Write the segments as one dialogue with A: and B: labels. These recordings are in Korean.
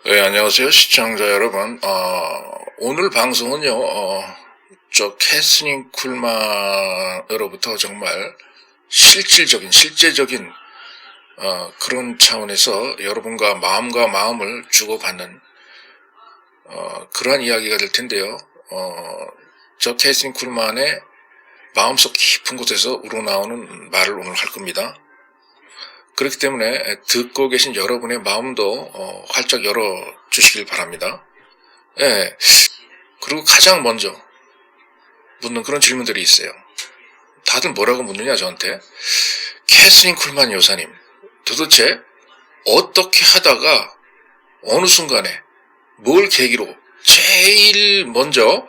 A: 네, 안녕하세요, 시청자 여러분. 오늘 방송은요, 저 캐스린 쿨만으로부터 정말 실제적인, 그런 차원에서 여러분과 마음을 주고받는, 그러한 이야기가 될 텐데요. 저 캐스린 쿨만의 마음속 깊은 곳에서 우러나오는 말을 오늘 할 겁니다. 그렇기 때문에 듣고 계신 여러분의 마음도 활짝 열어주시길 바랍니다. 예. 그리고 가장 먼저 묻는 그런 질문들이 있어요. 다들 뭐라고 묻느냐 저한테. 캐스린 쿨만 여사님, 도대체 어떻게 하다가 어느 순간에 뭘 계기로 제일 먼저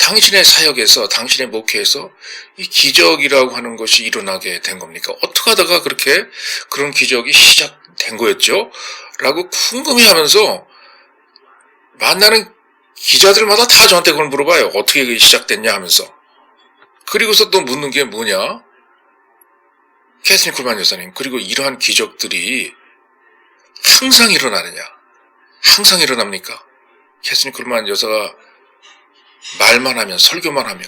A: 당신의 사역에서, 당신의 목회에서 이 기적이라고 하는 것이 일어나게 된 겁니까? 어떻게 하다가 그렇게 그런 기적이 시작된 거였죠? 라고 궁금해하면서 만나는 기자들마다 다 저한테 그걸 물어봐요. 어떻게 시작됐냐 하면서. 그리고서 또 묻는 게 뭐냐? 캐스린 쿨만 여사님, 그리고 이러한 기적들이 항상 일어나느냐? 항상 일어납니까? 캐스린 쿨만 여사가 말만 하면, 설교만 하면,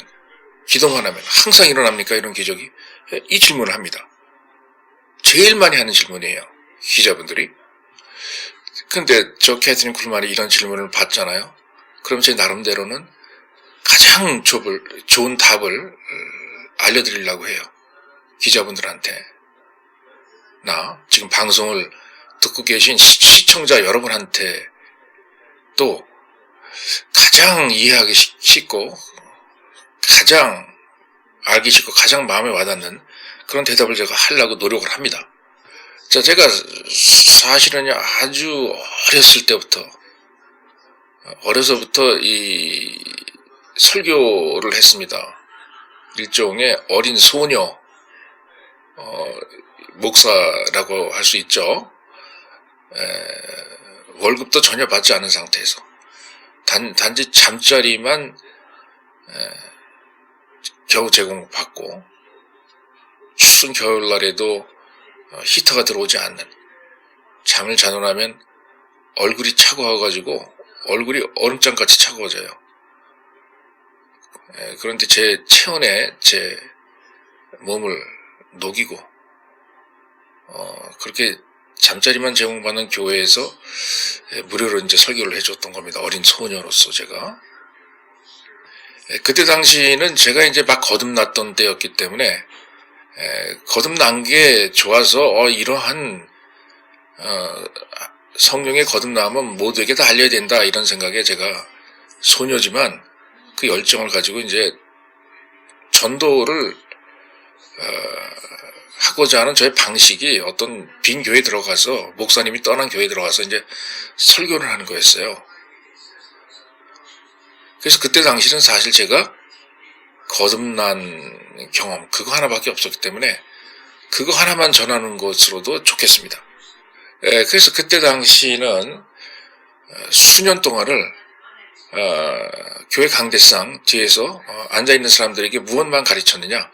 A: 기도만 하면 항상 일어납니까? 이런 기적이? 이 질문을 합니다. 제일 많이 하는 질문이에요. 기자분들이. 근데 저 캐스린 쿨만이 이런 질문을 받잖아요. 그럼 제 나름대로는 가장 좋은 답을 알려드리려고 해요. 기자분들한테. 지금 방송을 듣고 계신 시청자 여러분한테 또 가장 이해하기 쉽고 가장 알기 쉽고 가장 마음에 와닿는 그런 대답을 제가 하려고 노력을 합니다. 자, 제가 사실은 아주 어려서부터 이 설교를 했습니다. 일종의 어린 소녀 목사라고 할 수 있죠. 월급도 전혀 받지 않은 상태에서 단지 잠자리만 겨우 제공받고 추운 겨울날에도 히터가 들어오지 않는, 잠을 자고 나면 얼굴이 차가워가지고 얼굴이 얼음장같이 차가워져요. 그런데 제 체온에 제 몸을 녹이고 그렇게 잠자리만 제공받는 교회에서 무료로 이제 설교를 해줬던 겁니다. 어린 소녀로서 제가. 그때 당시는 제가 이제 막 거듭났던 때였기 때문에 거듭난 게 좋아서 이러한 성령의 거듭남은 모두에게 다 알려야 된다 이런 생각에 제가 소녀지만 그 열정을 가지고 이제 전도를 하고자 하는 저의 방식이 어떤 빈 교회에 들어가서, 목사님이 떠난 교회에 들어가서 이제 설교를 하는 거였어요. 그래서 그때 당시는 사실 제가 거듭난 경험 그거 하나밖에 없었기 때문에 그거 하나만 전하는 것으로도 좋겠습니다. 그래서 그때 당시는 수년 동안을 교회 강대상 뒤에서 앉아있는 사람들에게 무엇만 가르쳤느냐,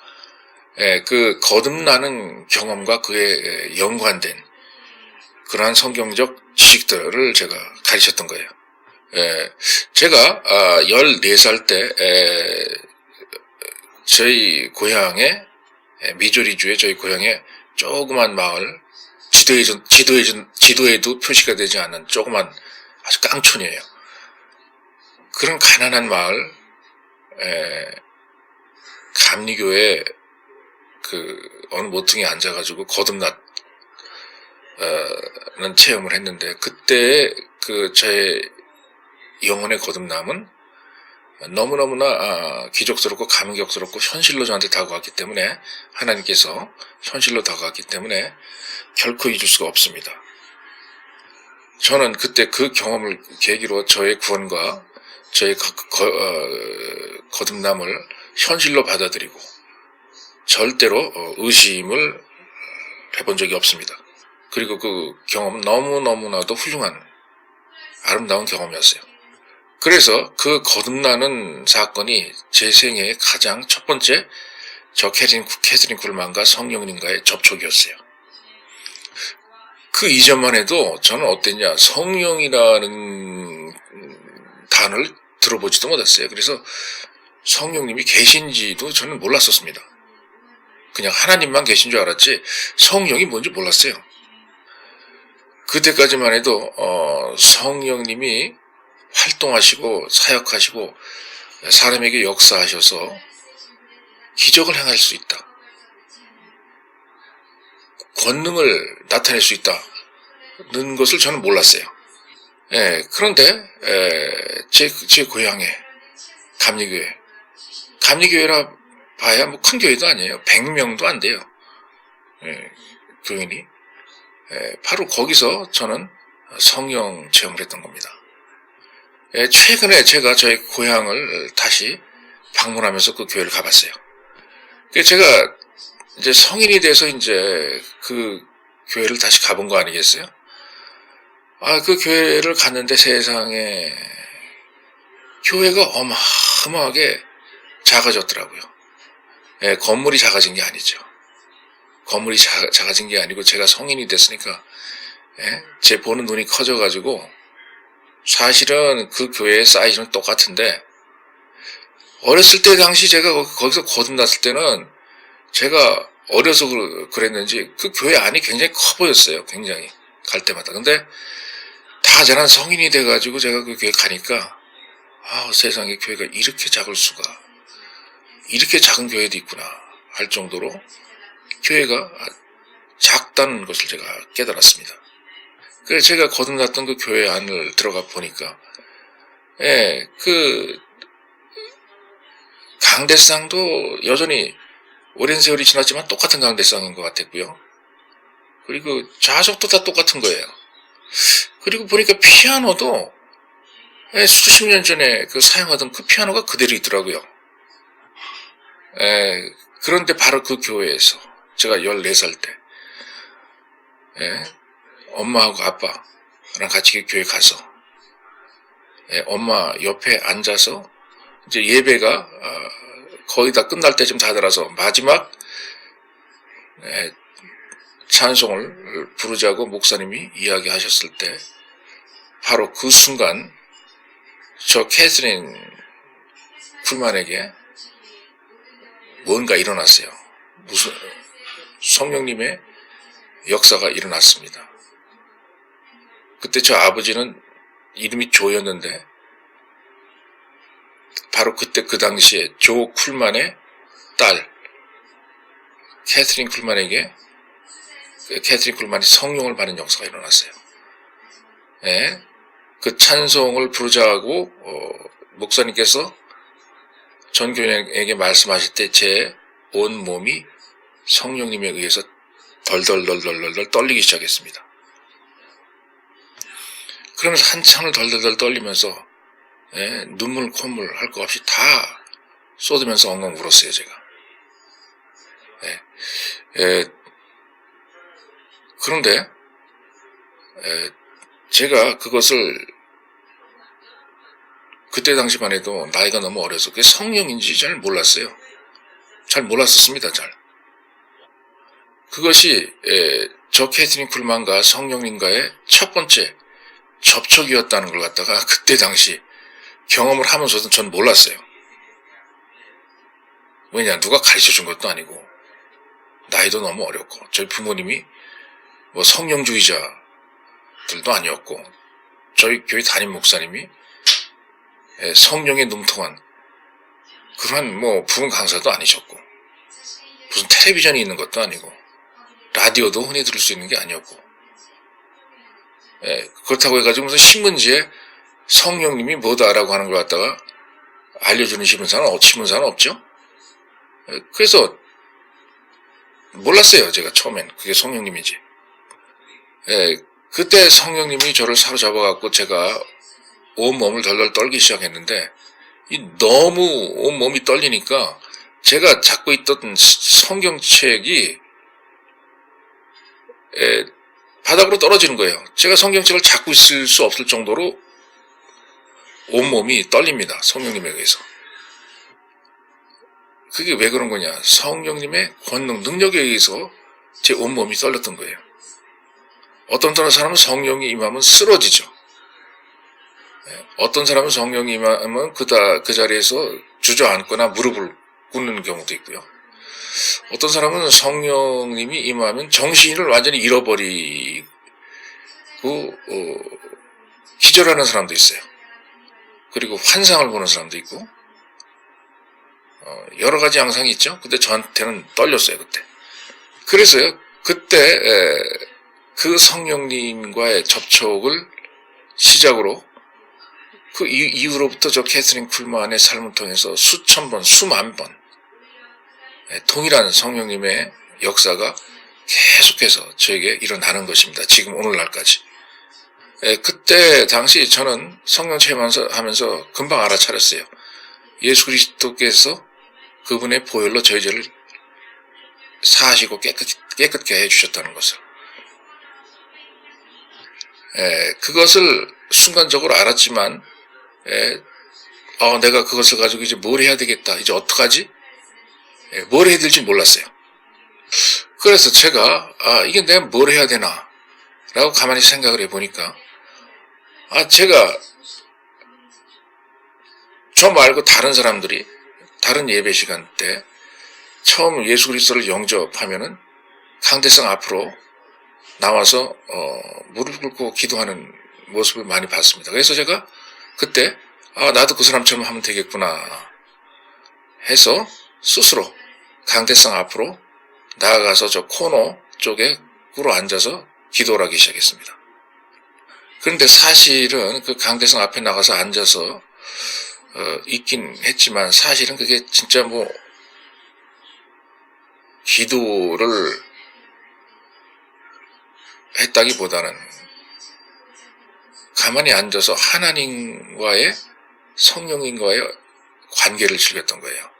A: 그 거듭나는 경험과 그에 연관된 그러한 성경적 지식들을 제가 가르쳤던 거예요. 제가 14살 때 저희 고향에, 미조리주의 저희 고향에 조그만 마을, 지도에도 표시가 되지 않는 조그만 아주 깡촌이에요. 그런 가난한 마을, 감리교회 어느 모퉁이에 앉아가지고 거듭났는 체험을 했는데, 그때 저의 영혼의 거듭남은 너무너무나 기적스럽고 감격스럽고 현실로 저한테 다가왔기 때문에, 하나님께서 현실로 다가왔기 때문에 결코 잊을 수가 없습니다. 저는 그때 그 경험을 계기로 저의 구원과 저의 거듭남을 현실로 받아들이고 절대로 의심을 해본 적이 없습니다. 그리고 그 경험은 너무너무나도 훌륭한 아름다운 경험이었어요. 그래서 그 거듭나는 사건이 제 생애의 가장 첫 번째 저 캐스린 쿨만과 성령님과의 접촉이었어요. 그 이전만 해도 저는 어땠냐, 성령이라는 단어를 들어보지도 못했어요. 그래서 성령님이 계신지도 저는 몰랐었습니다. 그냥 하나님만 계신 줄 알았지 성령이 뭔지 몰랐어요. 그때까지만 해도 성령님이 활동하시고 사역하시고 사람에게 역사하셔서 기적을 행할 수 있다, 권능을 나타낼 수 있다는 것을 저는 몰랐어요. 그런데 제 고향에 감리교회라 봐야 뭐 큰 교회도 아니에요. 100명도 안 돼요. 교인이. 바로 거기서 저는 성령 체험을 했던 겁니다. 최근에 제가 저희 고향을 다시 방문하면서 그 교회를 가봤어요. 제가 이제 성인이 돼서 이제 그 교회를 다시 가본 거 아니겠어요? 그 교회를 갔는데 세상에 교회가 어마어마하게 작아졌더라고요. 건물이 작아진 게 아니죠. 건물이 작아진 게 아니고 제가 성인이 됐으니까 제 보는 눈이 커져가지고 사실은 그 교회의 사이즈는 똑같은데 어렸을 때 당시 제가 거기서 거듭났을 때는 제가 어려서 그랬는지 그 교회 안이 굉장히 커 보였어요. 굉장히 갈 때마다. 근데 다 자란 성인이 돼가지고 제가 그 교회 가니까 세상에 교회가 이렇게 작을 수가, 이렇게 작은 교회도 있구나 할 정도로 교회가 작다는 것을 제가 깨달았습니다. 그래서 제가 거듭났던 그 교회 안을 들어가 보니까 그 강대상도 여전히 오랜 세월이 지났지만 똑같은 강대상인 것 같았고요. 그리고 좌석도 다 똑같은 거예요. 그리고 보니까 피아노도 수십 년 전에 그 사용하던 그 피아노가 그대로 있더라고요. 그런데 바로 그 교회에서 제가 14살 때 엄마하고 아빠랑 같이 교회 가서 엄마 옆에 앉아서 이제 예배가 거의 다 끝날 때쯤 다들어서 마지막 찬송을 부르자고 목사님이 이야기하셨을 때 바로 그 순간 저 캐서린 쿨만에게 뭔가 일어났어요. 무슨 성령님의 역사가 일어났습니다. 그때 저 아버지는 이름이 조였는데 바로 그때 그 당시에 조 쿨만의 딸 캐서린 쿨만에게 캐서린 쿨만이 성령을 받는 역사가 일어났어요. 그 찬송을 부르자고 목사님께서 전교인에게 말씀하실 때 제 온 몸이 성령님에 의해서 덜덜덜덜덜 떨리기 시작했습니다. 그러면서 한참을 덜덜덜 떨리면서 눈물 콧물 할 것 없이 다 쏟으면서 엉엉 울었어요. 제가. 그런데 제가 그것을 그때 당시만 해도 나이가 너무 어려서 그게 성령인지 잘 몰랐어요. 잘 몰랐었습니다. 잘. 그것이 저 캐서린 쿨만과 성령님과의 첫 번째 접촉이었다는 걸 갖다가 그때 당시 경험을 하면서도 전 몰랐어요. 왜냐, 누가 가르쳐준 것도 아니고 나이도 너무 어렸고 저희 부모님이 뭐 성령주의자들도 아니었고 저희 교회 담임 목사님이 성령에 능통한 그런 뭐 부흥 강사도 아니셨고 무슨 텔레비전이 있는 것도 아니고 라디오도 흔히 들을 수 있는 게 아니었고 그렇다고 해가지고 무슨 신문지에 성령님이 뭐다라고 하는 걸 갖다가 알려주는 신문사는 없죠. 그래서 몰랐어요. 제가 처음엔 그게 성령님인지. 그때 성령님이 저를 사로잡아갖고 제가 온몸을 덜덜 떨기 시작했는데 너무 온몸이 떨리니까 제가 잡고 있던 성경책이 바닥으로 떨어지는 거예요. 제가 성경책을 잡고 있을 수 없을 정도로 온몸이 떨립니다. 성령님에 의해서. 그게 왜 그런 거냐. 성령님의 권능, 능력에 의해서 제 온몸이 떨렸던 거예요. 어떤 사람은 성령이 임하면 쓰러지죠. 어떤 사람은 성령이 임하면 그 자리에서 주저앉거나 무릎을 꿇는 경우도 있고요. 어떤 사람은 성령님이 임하면 정신을 완전히 잃어버리고 기절하는 사람도 있어요. 그리고 환상을 보는 사람도 있고 여러 가지 양상이 있죠. 근데 저한테는 떨렸어요, 그때. 그래서요, 그때 그 성령님과의 접촉을 시작으로 그 이후로부터 저 캐서린 쿨만의 삶을 통해서 수천 번, 수만 번 동일한 성령님의 역사가 계속해서 저에게 일어나는 것입니다. 지금 오늘날까지. 그때 당시 저는 성령 체험하면서 금방 알아차렸어요. 예수 그리스도께서 그분의 보혈로 저희 죄를 사하시고 깨끗게 해주셨다는 것을. 그것을 순간적으로 알았지만 내가 그것을 가지고 이제 뭘 해야 되겠다. 이제 어떡하지? 뭘 해야 될지 몰랐어요. 그래서 제가 이게 내가 뭘 해야 되나 라고 가만히 생각을 해보니까 제가 저 말고 다른 사람들이 다른 예배 시간 때 처음 예수 그리스도를 영접하면은 강대상 앞으로 나와서 무릎 꿇고 기도하는 모습을 많이 봤습니다. 그래서 제가 그때 나도 그 사람처럼 하면 되겠구나 해서 스스로 강대상 앞으로 나아가서 저 코너 쪽에 꿇어 앉아서 기도를 하기 시작했습니다. 그런데 사실은 그 강대상 앞에 나가서 앉아서 있긴 했지만 사실은 그게 진짜 기도를 했다기보다는 가만히 앉아서 하나님과의 성령님과의 관계를 즐겼던 거예요.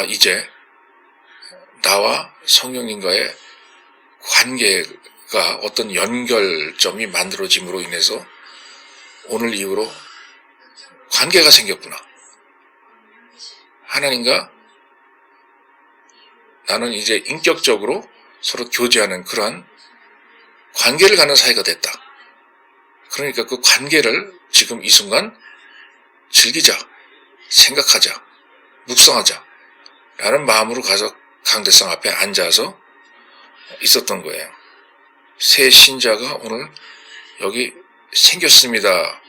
A: 이제 나와 성령님과의 관계가 어떤 연결점이 만들어짐으로 인해서 오늘 이후로 관계가 생겼구나. 하나님과 나는 이제 인격적으로 서로 교제하는 그러한 관계를 갖는 사이가 됐다. 그러니까 그 관계를 지금 이 순간 즐기자, 생각하자, 묵상하자 라는 마음으로 가서 강대상 앞에 앉아서 있었던 거예요. 새 신자가 오늘 여기 생겼습니다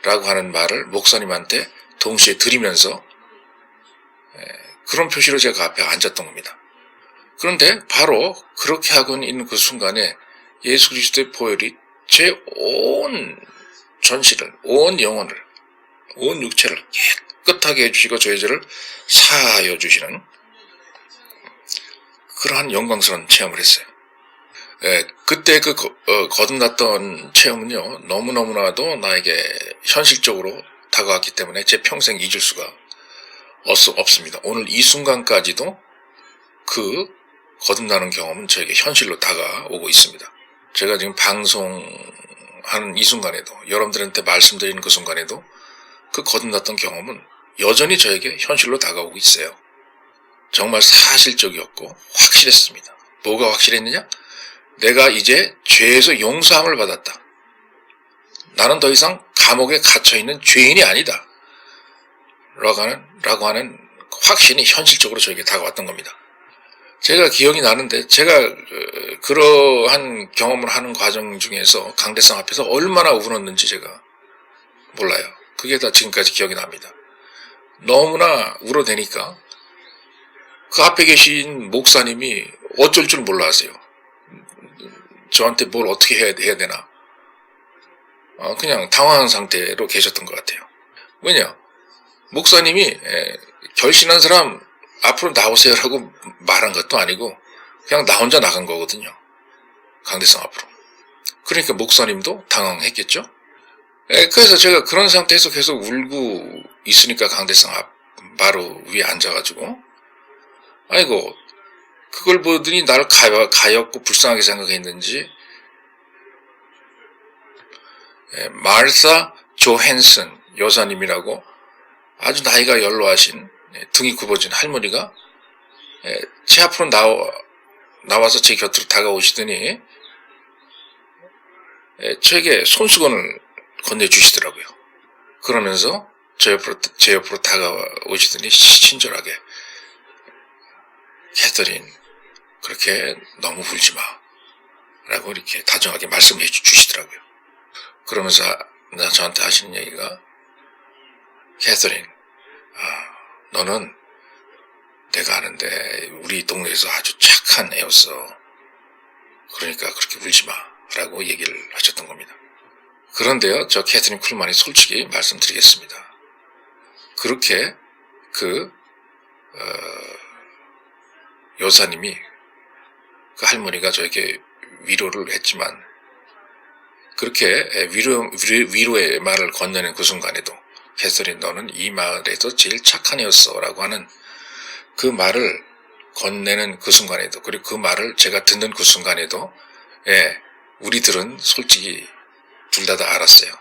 A: 라고 하는 말을 목사님한테 동시에 드리면서 그런 표시로 제가 앞에 앉았던 겁니다. 그런데 바로 그렇게 하고 있는 그 순간에 예수 그리스도의 보혈이 제 온 전시를, 온 영혼을, 온 육체를 깨끗하게 해주시고 저희 죄를 사하여 주시는 그러한 영광스러운 체험을 했어요. 그때 그 거듭났던 체험은요, 너무너무나도 나에게 현실적으로 다가왔기 때문에 제 평생 잊을 수가 없습니다. 오늘 이 순간까지도 그 거듭나는 경험은 저에게 현실로 다가오고 있습니다. 제가 지금 방송하는 이 순간에도, 여러분들한테 말씀드리는 그 순간에도 그 거듭났던 경험은 여전히 저에게 현실로 다가오고 있어요. 정말 사실적이었고 확실했습니다. 뭐가 확실했느냐? 내가 이제 죄에서 용서함을 받았다. 나는 더 이상 감옥에 갇혀있는 죄인이 아니다. 라고 하는 확신이 현실적으로 저에게 다가왔던 겁니다. 제가 기억이 나는데 제가 그러한 경험을 하는 과정 중에서 강대상 앞에서 얼마나 울었는지 제가 몰라요. 그게 다 지금까지 기억이 납니다. 너무나 울어대니까 그 앞에 계신 목사님이 어쩔 줄 몰라 하세요. 저한테 뭘 어떻게 해야 되나. 그냥 당황한 상태로 계셨던 것 같아요. 왜냐? 목사님이 결신한 사람 앞으로 나오세요라고 말한 것도 아니고 그냥 나 혼자 나간 거거든요. 강대상 앞으로. 그러니까 목사님도 당황했겠죠? 그래서 제가 그런 상태에서 계속 울고 있으니까 강대상 앞 바로 위에 앉아가지고 아이고 그걸 보더니 나를 가엾고 불쌍하게 생각했는지 마르사 조헨슨 여사님이라고 아주 나이가 연로하신 등이 굽어진 할머니가 제 앞으로 나와서 제 곁으로 다가오시더니 저에게 손수건을 건네주시더라고요. 그러면서 제 옆으로 다가오시더니 친절하게, 캐서린, 그렇게 너무 울지 마. 라고 이렇게 다정하게 말씀해 주시더라고요. 그러면서 저한테 하시는 얘기가, 캐서린, 너는 내가 아는데 우리 동네에서 아주 착한 애였어. 그러니까 그렇게 울지 마. 라고 얘기를 하셨던 겁니다. 그런데요, 저 캐서린 쿨만이 솔직히 말씀드리겠습니다. 그렇게 여사님이, 그 할머니가 저에게 위로를 했지만, 그렇게 위로의 말을 건네는 그 순간에도, 캐서린 너는 이 마을에서 제일 착한 애였어 라고 하는 그 말을 건네는 그 순간에도, 그리고 그 말을 제가 듣는 그 순간에도, 우리들은 솔직히 둘 다 알았어요.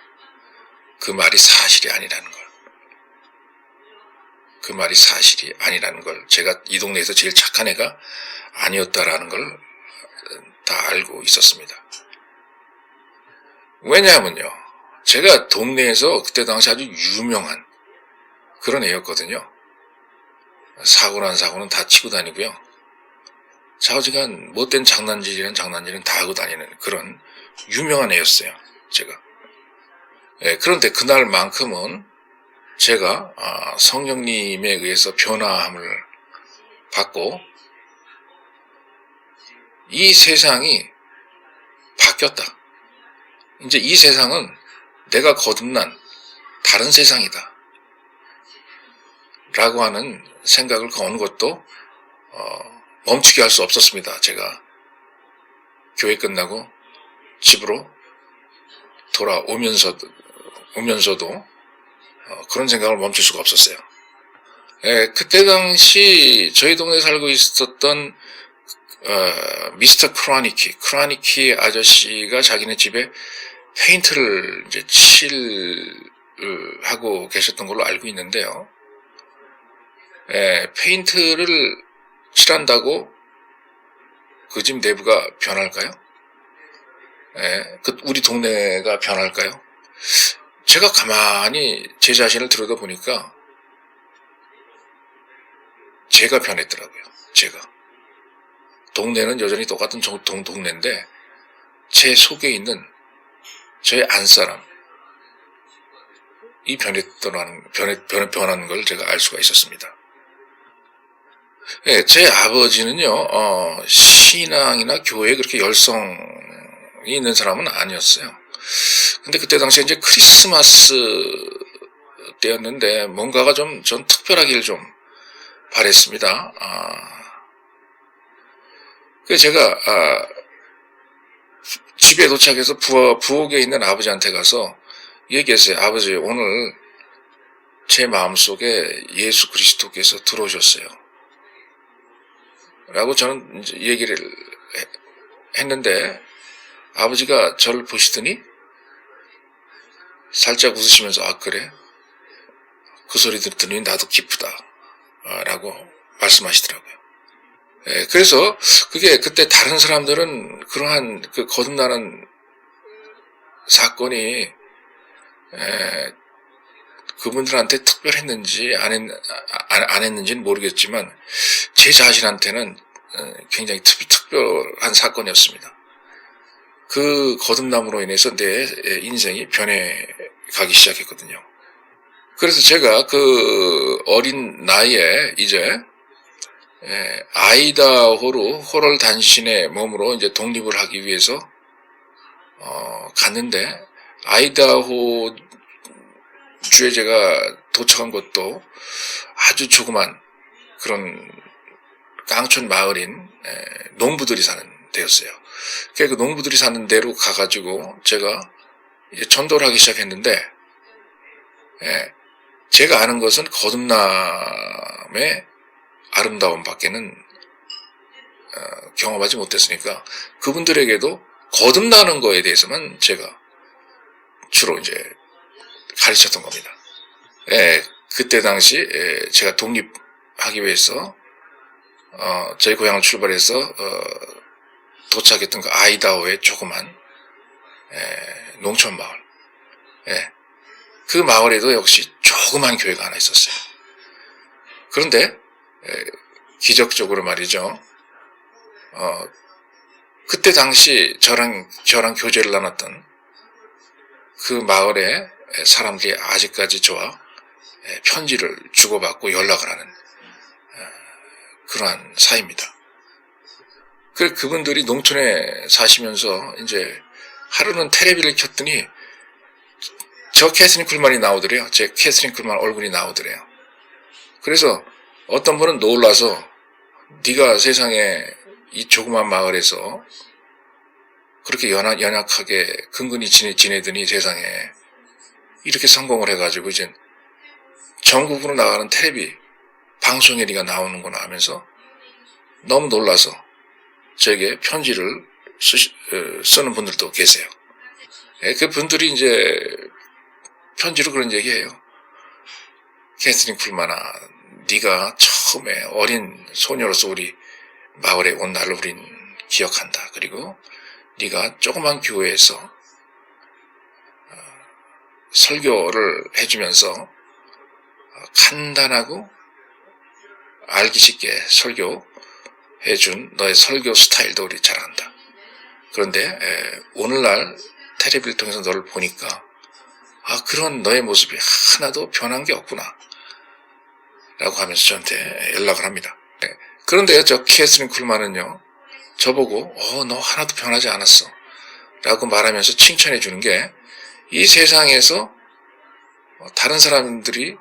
A: 그 말이 사실이 아니라는 걸. 그 말이 사실이 아니라는 걸, 제가 이 동네에서 제일 착한 애가 아니었다라는 걸 다 알고 있었습니다. 왜냐하면요, 제가 동네에서 그때 당시 아주 유명한 그런 애였거든요. 사고난 사고는 다 치고 다니고요. 좌우지간 못된 장난질은 다 하고 다니는 그런 유명한 애였어요, 제가. 그런데 그날만큼은 제가 성령님에 의해서 변화함을 받고 이 세상이 바뀌었다. 이제 이 세상은 내가 거듭난 다른 세상이다. 라고 하는 생각을 어느 것도 멈추게 할 수 없었습니다. 제가 교회 끝나고 집으로 돌아오면서도 그런 생각을 멈출 수가 없었어요. 그때 당시 저희 동네에 살고 있었던 미스터 크라니키 아저씨가 자기네 집에 페인트를 이제 하고 계셨던 걸로 알고 있는데요. 페인트를 칠한다고 그 집 내부가 변할까요? 우리 동네가 변할까요? 제가 가만히 제 자신을 들여다보니까 제가 변했더라고요. 제가. 동네는 여전히 똑같은 동네인데 제 속에 있는 저의 안사람, 이 변한 걸 제가 알 수가 있었습니다. 제 아버지는요, 신앙이나 교회에 그렇게 열성이 있는 사람은 아니었어요. 근데 그때 당시에 이제 크리스마스 때였는데 뭔가가 전 특별하길 좀 바랬습니다. 그래서 제가 집에 도착해서 부엌에 있는 아버지한테 가서 얘기했어요. 아버지, 오늘 제 마음속에 예수 그리스도께서 들어오셨어요. 라고 저는 이제 얘기를 했는데 아버지가 저를 보시더니 살짝 웃으시면서 그래? 그 소리 들으니 나도 기쁘다. 라고 말씀하시더라고요. 그래서 그게 그때 다른 사람들은 그러한 그 거듭나는 사건이 그분들한테 특별했는지 안 했는지는 모르겠지만 제 자신한테는 굉장히 특별한 사건이었습니다. 그 거듭남으로 인해서 내 인생이 변해가기 시작했거든요. 그래서 제가 그 어린 나이에 이제 아이다호로 호럴 단신의 몸으로 이제 독립을 하기 위해서 갔는데 아이다호 주에 제가 도착한 것도 아주 조그만 그런 깡촌 마을인 농부들이 사는 데였어요. 그 농부들이 사는 데로 가가지고 제가 이제 전도를 하기 시작했는데 제가 아는 것은 거듭남의 아름다움밖에는 경험하지 못했으니까 그분들에게도 거듭나는 거에 대해서만 제가 주로 이제 가르쳤던 겁니다. 그때 당시 제가 독립하기 위해서 저희 고향을 출발해서 도착했던 그 아이다호의 조그만 농촌 마을. 그 마을에도 역시 조그만 교회가 하나 있었어요. 그런데 기적적으로 말이죠. 그때 당시 저랑 교제를 나눴던 그 마을의 사람들이 아직까지 저와 편지를 주고받고 연락을 하는 그러한 사이입니다. 그분들이 농촌에 사시면서 이제 하루는 텔레비를 켰더니 저 캐서린 쿨만이 나오더래요. 제 캐서린 쿨만 얼굴이 나오더래요. 그래서 어떤 분은 놀라서 네가 세상에 이 조그만 마을에서 그렇게 연약하게 근근히 지내더니 세상에 이렇게 성공을 해가지고 이제 전국으로 나가는 텔레비 방송에 네가 나오는구나 하면서 너무 놀라서 저에게 편지를 쓰는 분들도 계세요. 그 분들이 이제 편지로 그런 얘기해요. 캐서린 쿨만아, 네가 처음에 어린 소녀로서 우리 마을에 온 날을 우린 기억한다. 그리고 네가 조그만 교회에서 설교를 해주면서 간단하고 알기 쉽게 설교해준 너의 설교 스타일도 우리 잘 안다. 그런데 오늘날 텔레비를 통해서 너를 보니까 그런 너의 모습이 하나도 변한 게 없구나 라고 하면서 저한테 연락을 합니다. 그런데 저 캐서린 쿨만은요, 저보고 너 하나도 변하지 않았어 라고 말하면서 칭찬해 주는 게 이 세상에서 다른 사람들이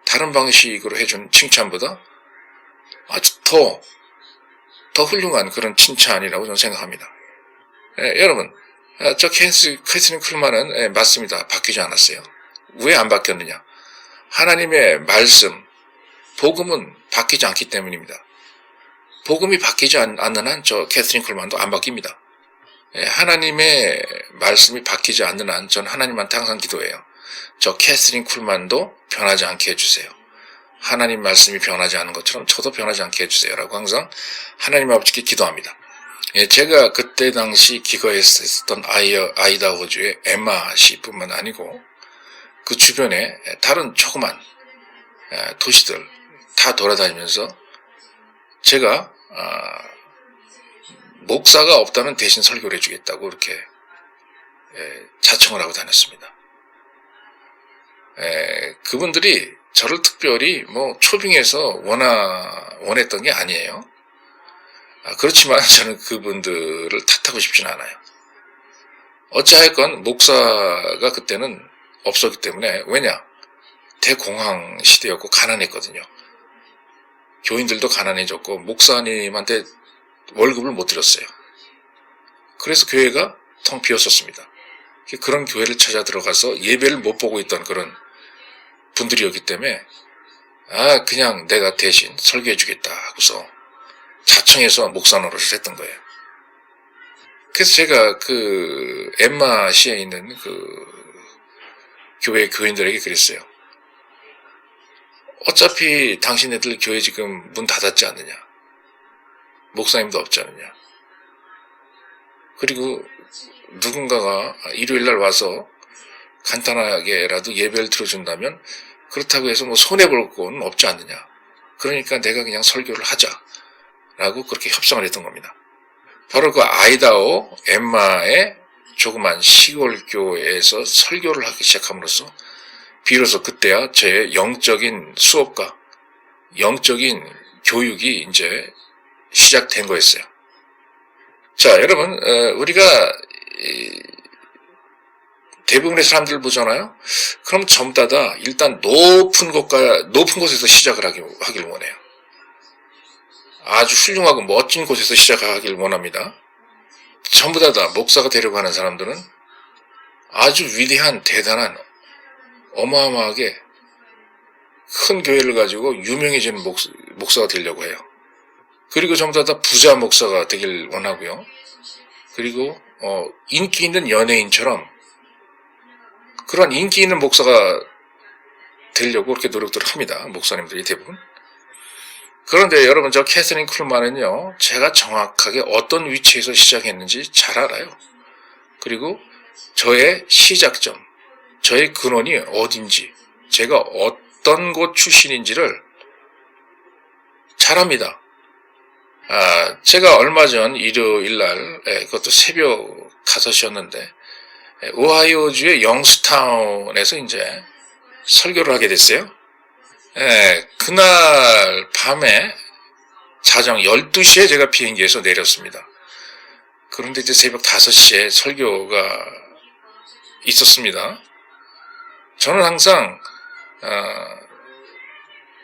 A: 다른 방식으로 해준 칭찬보다 아주 더 훌륭한 그런 칭찬이라고 저는 생각합니다. 여러분, 저 캐서린 쿨만은 맞습니다. 바뀌지 않았어요. 왜 안 바뀌었느냐? 하나님의 말씀, 복음은 바뀌지 않기 때문입니다. 복음이 바뀌지 않는 한 저 캐서린 쿨만도 안 바뀝니다. 하나님의 말씀이 바뀌지 않는 한 전 하나님한테 항상 기도해요. 저 캐서린 쿨만도 변하지 않게 해주세요. 하나님 말씀이 변하지 않은 것처럼 저도 변하지 않게 해주세요. 라고 항상 하나님 아버지께 기도합니다. 제가 그때 당시 기거했었던 아이다호주의 엠마 시뿐만 아니고 그 주변에 다른 조그만 도시들 다 돌아다니면서 제가 목사가 없다면 대신 설교를 해주겠다고 이렇게 자청을 하고 다녔습니다. 그분들이 저를 특별히 초빙해서 원했던 게 아니에요. 그렇지만 저는 그분들을 탓하고 싶지는 않아요. 어찌하였건 목사가 그때는 없었기 때문에, 왜냐? 대공황 시대였고 가난했거든요. 교인들도 가난해졌고 목사님한테 월급을 못 드렸어요. 그래서 교회가 텅 비었었습니다. 그런 교회를 찾아 들어가서 예배를 못 보고 있던 그런 분들이었기 때문에 그냥 내가 대신 설교해 주겠다 하고서 자청해서 목사 노릇을 했던 거예요. 그래서 제가 그 엠마시에 있는 그 교회 교인들에게 그랬어요. 어차피 당신네들 교회 지금 문 닫았지 않느냐. 목사님도 없지 않느냐. 그리고 누군가가 일요일날 와서 간단하게라도 예배를 들어준다면 그렇다고 해서 손해볼 건 없지 않느냐. 그러니까 내가 그냥 설교를 하자 라고 그렇게 협상을 했던 겁니다. 바로 그 아이다호 엠마의 조그만 시골 교회에서 설교를 하기 시작함으로써 비로소 그때야 제 영적인 수업과 영적인 교육이 이제 시작된 거였어요. 자, 여러분, 우리가 대부분의 사람들을 보잖아요. 그럼 젊다다 일단 높은 곳에서 시작을 하길 원해요. 아주 훌륭하고 멋진 곳에서 시작하길 원합니다. 전부 다 목사가 되려고 하는 사람들은 아주 위대한, 대단한, 어마어마하게 큰 교회를 가지고 유명해지는 목사가 되려고 해요. 그리고 전부 다 부자 목사가 되길 원하고요. 그리고 인기 있는 연예인처럼 그런 인기 있는 목사가 되려고 그렇게 노력들을 합니다. 목사님들이 대부분. 그런데 여러분, 저 캐서린 쿨만은요, 제가 정확하게 어떤 위치에서 시작했는지 잘 알아요. 그리고 저의 시작점, 저의 근원이 어딘지, 제가 어떤 곳 출신인지를 잘 압니다. 제가 얼마 전 일요일날, 그것도 새벽 5시였는데, 오하이오주의 영스타운에서 이제 설교를 하게 됐어요. 그날 밤에 자정 12시에 제가 비행기에서 내렸습니다. 그런데 이제 새벽 5시에 설교가 있었습니다. 저는 항상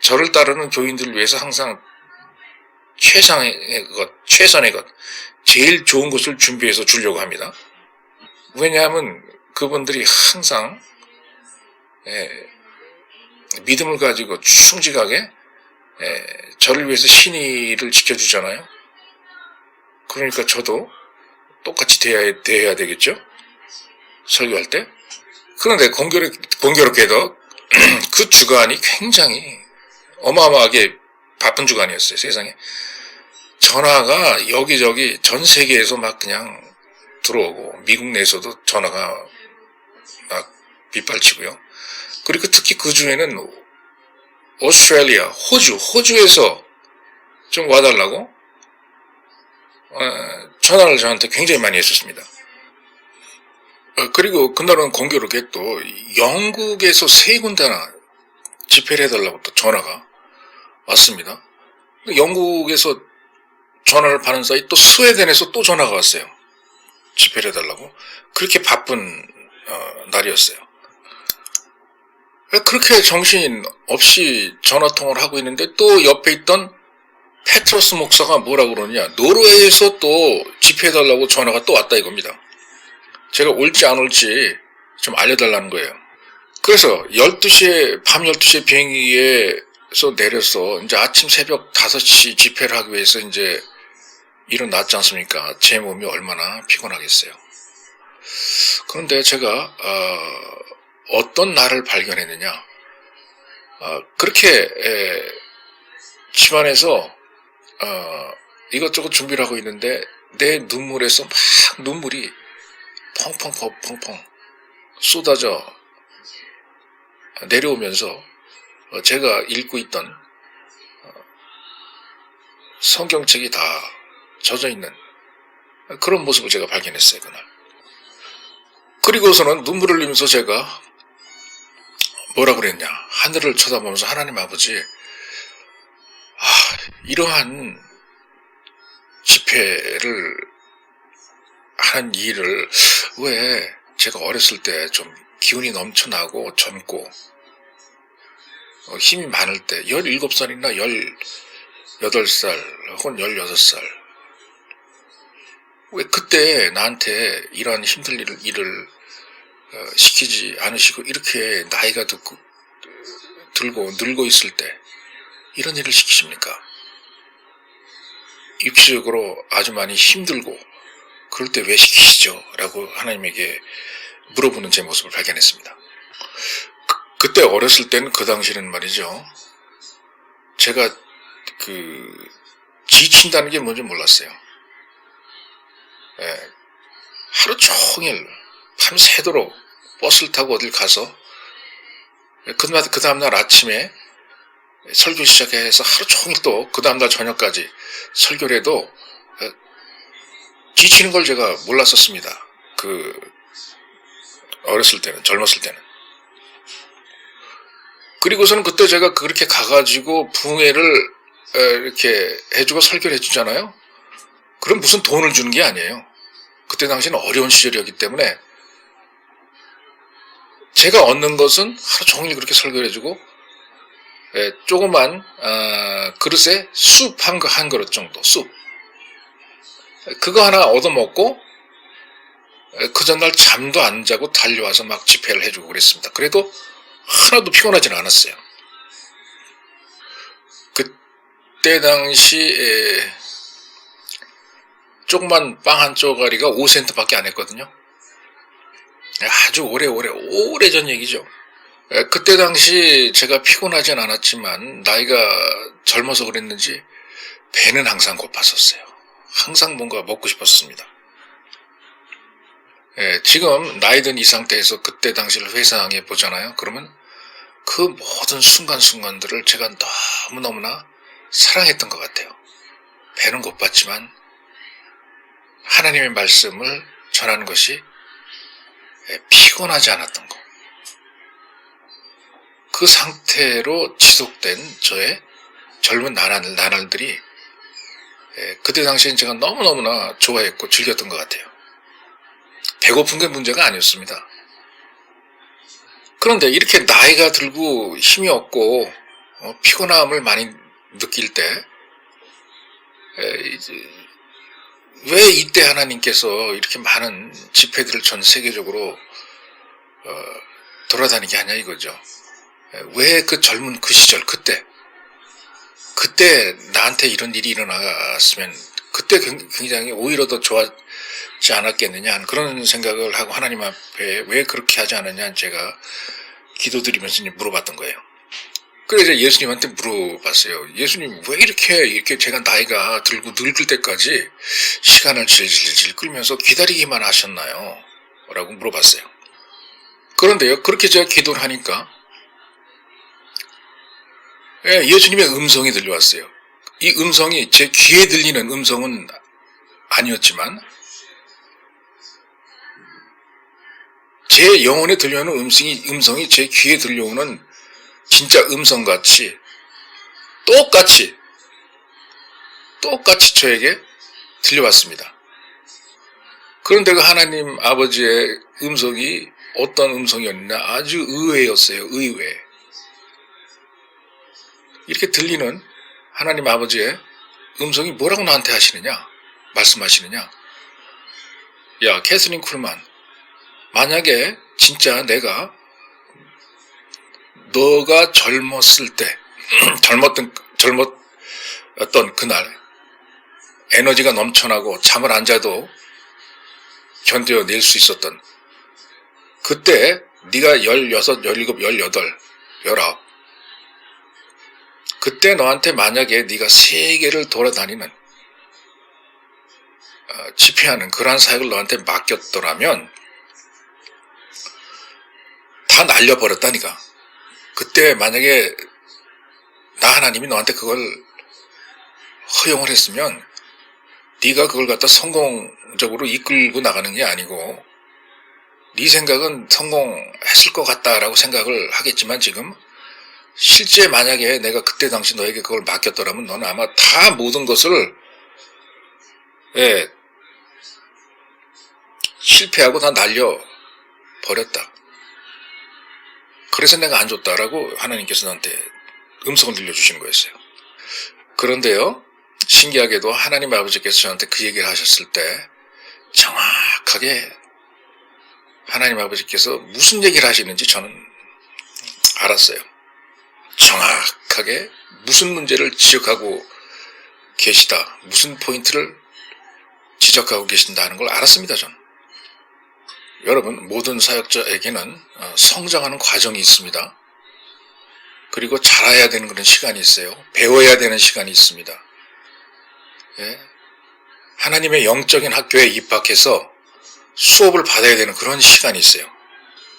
A: 저를 따르는 교인들을 위해서 항상 최선의 것, 제일 좋은 것을 준비해서 주려고 합니다. 왜냐하면 그분들이 항상 믿음을 가지고 충직하게 저를 위해서 신의를 지켜주잖아요. 그러니까 저도 똑같이 대해야 되겠죠? 설교할 때. 그런데 공교롭게도 그 주간이 굉장히 어마어마하게 바쁜 주간이었어요, 세상에. 전화가 여기저기 전 세계에서 막 그냥 들어오고, 미국 내에서도 전화가 막 빗발치고요. 그리고 특히 그 주에는 오스트레일리아, 호주에서 좀 와달라고 전화를 저한테 굉장히 많이 했었습니다. 그리고 그날은 공교롭게 또 영국에서 3군데나 집회를 해달라고 또 전화가 왔습니다. 영국에서 전화를 받은 사이 또 스웨덴에서 또 전화가 왔어요. 집회를 해달라고. 그렇게 바쁜 날이었어요. 그렇게 정신 없이 전화통화를 하고 있는데 또 옆에 있던 페트로스 목사가 뭐라고 그러냐, 노르웨이에서 또 집회해달라고 전화가 또 왔다 이겁니다. 제가 올지 안 올지 좀 알려달라는 거예요. 그래서 밤 12시에 비행기에서 내려서 이제 아침 새벽 5시 집회를 하기 위해서 이제 일어났지 않습니까? 제 몸이 얼마나 피곤하겠어요. 그런데 제가 어떤 나를 발견했느냐, 그렇게 집안에서 이것저것 준비를 하고 있는데 내 눈물에서 막 눈물이 펑펑 쏟아져 내려오면서 제가 읽고 있던 성경책이 다 젖어 있는 그런 모습을 제가 발견했어요, 그날. 그리고서는 눈물을 흘리면서 제가 뭐라 그랬냐, 하늘을 쳐다보면서 하나님 아버지, 이러한 집회를 하는 일을 왜 제가 어렸을 때 좀 기운이 넘쳐나고 젊고 힘이 많을 때 17살이나 18살 혹은 16살 왜 그때 나한테 이러한 힘들 일을 시키지 않으시고 이렇게 나이가 들고 늙어 있을 때 이런 일을 시키십니까? 입시적으로 아주 많이 힘들고 그럴 때 왜 시키시죠? 라고 하나님에게 물어보는 제 모습을 발견했습니다. 그때 어렸을 때는 그 당시는 말이죠, 제가 지친다는 게 뭔지 몰랐어요. 하루 종일 밤새도록 버스를 타고 어딜 가서 그 다음날 아침에 설교 시작해서 하루 종일 또 그 다음날 저녁까지 설교를 해도 지치는 걸 제가 몰랐었습니다. 어렸을 때는, 젊었을 때는. 그리고서는 그때 제가 그렇게 가가지고 부흥회를 이렇게 해주고 설교를 해주잖아요. 그럼 무슨 돈을 주는 게 아니에요. 그때 당시는 어려운 시절이었기 때문에 제가 얻는 것은 하루 종일 그렇게 설교를 해주고 조그만 그릇에 쑥 한 그릇 정도, 쑥 그거 하나 얻어먹고 그 전날 잠도 안 자고 달려와서 막 집회를 해주고 그랬습니다. 그래도 하나도 피곤하지는 않았어요. 그때 당시 조그만 빵 한 쪼가리가 5센트밖에 안 했거든요. 아주 오래전 얘기죠. 그때 당시 제가 피곤하진 않았지만 나이가 젊어서 그랬는지 배는 항상 고팠었어요. 항상 뭔가 먹고 싶었습니다. 지금 나이 든 이 상태에서 그때 당시를 회상해 보잖아요. 그러면 그 모든 순간순간들을 제가 너무너무나 사랑했던 것 같아요. 배는 고팠지만 하나님의 말씀을 전하는 것이 피곤하지 않았던 것. 그 상태로 지속된 저의 젊은 나날들이 그때 당시엔 제가 너무너무나 좋아했고 즐겼던 것 같아요. 배고픈 게 문제가 아니었습니다. 그런데 이렇게 나이가 들고 힘이 없고 피곤함을 많이 느낄 때 왜 이때 하나님께서 이렇게 많은 집회들을 전 세계적으로 돌아다니게 하냐 이거죠. 왜 그 젊은 그 시절 그때 나한테 이런 일이 일어났으면 그때 굉장히 오히려 더 좋았지 않았겠느냐 하는 그런 생각을 하고 하나님 앞에 왜 그렇게 하지 않았냐 제가 기도드리면서 물어봤던 거예요. 그래서 예수님한테 물어봤어요. 예수님 왜 이렇게 제가 나이가 들고 늙을 때까지 시간을 질질 끌면서 기다리기만 하셨나요? 라고 물어봤어요. 그런데요, 그렇게 제가 기도를 하니까 예수님의 음성이 들려왔어요. 이 음성이 제 귀에 들리는 음성은 아니었지만 제 영혼에 들려오는 음성이 제 귀에 들려오는 진짜 음성같이 똑같이 저에게 들려왔습니다. 그런데 그 하나님 아버지의 음성이 어떤 음성이었느냐 아주 의외였어요. 의외. 이렇게 들리는 하나님 아버지의 음성이 뭐라고 나한테 하시느냐 말씀하시느냐. 야 캐서린 쿨만, 만약에 진짜 내가 너가 젊었을 때 젊었던 그날 에너지가 넘쳐나고 잠을 안 자도 견뎌낼 수 있었던 그때 네가 16, 17, 18, 19 그때 너한테 만약에 네가 세계를 돌아다니는 집회하는 그러한 사역을 너한테 맡겼더라면 다 날려버렸다니까. 그때 만약에 나 하나님이 너한테 그걸 허용을 했으면 네가 그걸 갖다 성공적으로 이끌고 나가는 게 아니고 네 생각은 성공했을 것 같다라고 생각을 하겠지만 지금 실제 만약에 내가 그때 당시 너에게 그걸 맡겼더라면 너는 아마 다 모든 것을 실패하고 다 날려버렸다. 그래서 내가 안 줬다라고 하나님께서 나한테 음성을 들려주시는 거였어요. 그런데요, 신기하게도 하나님 아버지께서 저한테 그 얘기를 하셨을 때 정확하게 하나님 아버지께서 무슨 얘기를 하시는지 저는 알았어요. 정확하게 무슨 문제를 지적하고 계시다, 무슨 포인트를 지적하고 계신다는 걸 알았습니다. 저는. 여러분, 모든 사역자에게는 성장하는 과정이 있습니다. 그리고 자라야 되는 그런 시간이 있어요. 배워야 되는 시간이 있습니다. 하나님의 영적인 학교에 입학해서 수업을 받아야 되는 그런 시간이 있어요.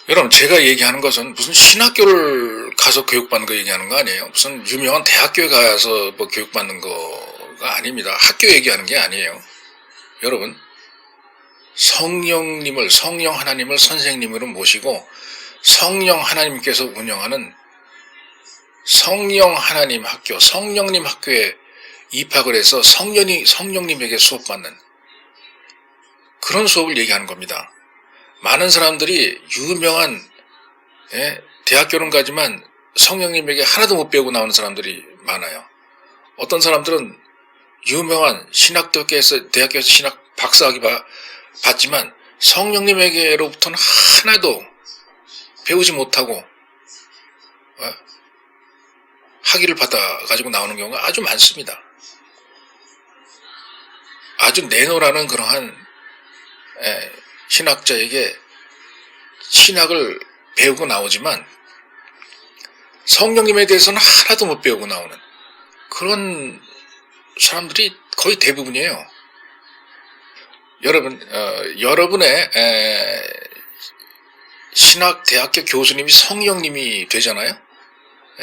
A: 여러분, 제가 얘기하는 것은 무슨 신학교를 가서 교육받는 거 얘기하는 거 아니에요. 무슨 유명한 대학교에 가서 뭐 교육받는 거가 아닙니다. 학교 얘기하는 게 아니에요. 여러분, 성령 하나님을 선생님으로 모시고 성령 하나님께서 운영하는 성령 하나님 학교, 성령님 학교에 입학을 해서 성령님에게 수업받는 그런 수업을 얘기하는 겁니다. 많은 사람들이 유명한 대학교는 가지만 성령님에게 하나도 못 배우고 나오는 사람들이 많아요. 어떤 사람들은 유명한 대학교에서 신학 박사학위 받지만 성령님에게로부터는 하나도 배우지 못하고 학위를 받아가지고 나오는 경우가 아주 많습니다. 아주 내노라는 그러한 신학자에게 신학을 배우고 나오지만 성령님에 대해서는 하나도 못 배우고 나오는 그런 사람들이 거의 대부분이에요. 여러분의 신학대학교 교수님이 성령님이 되잖아요.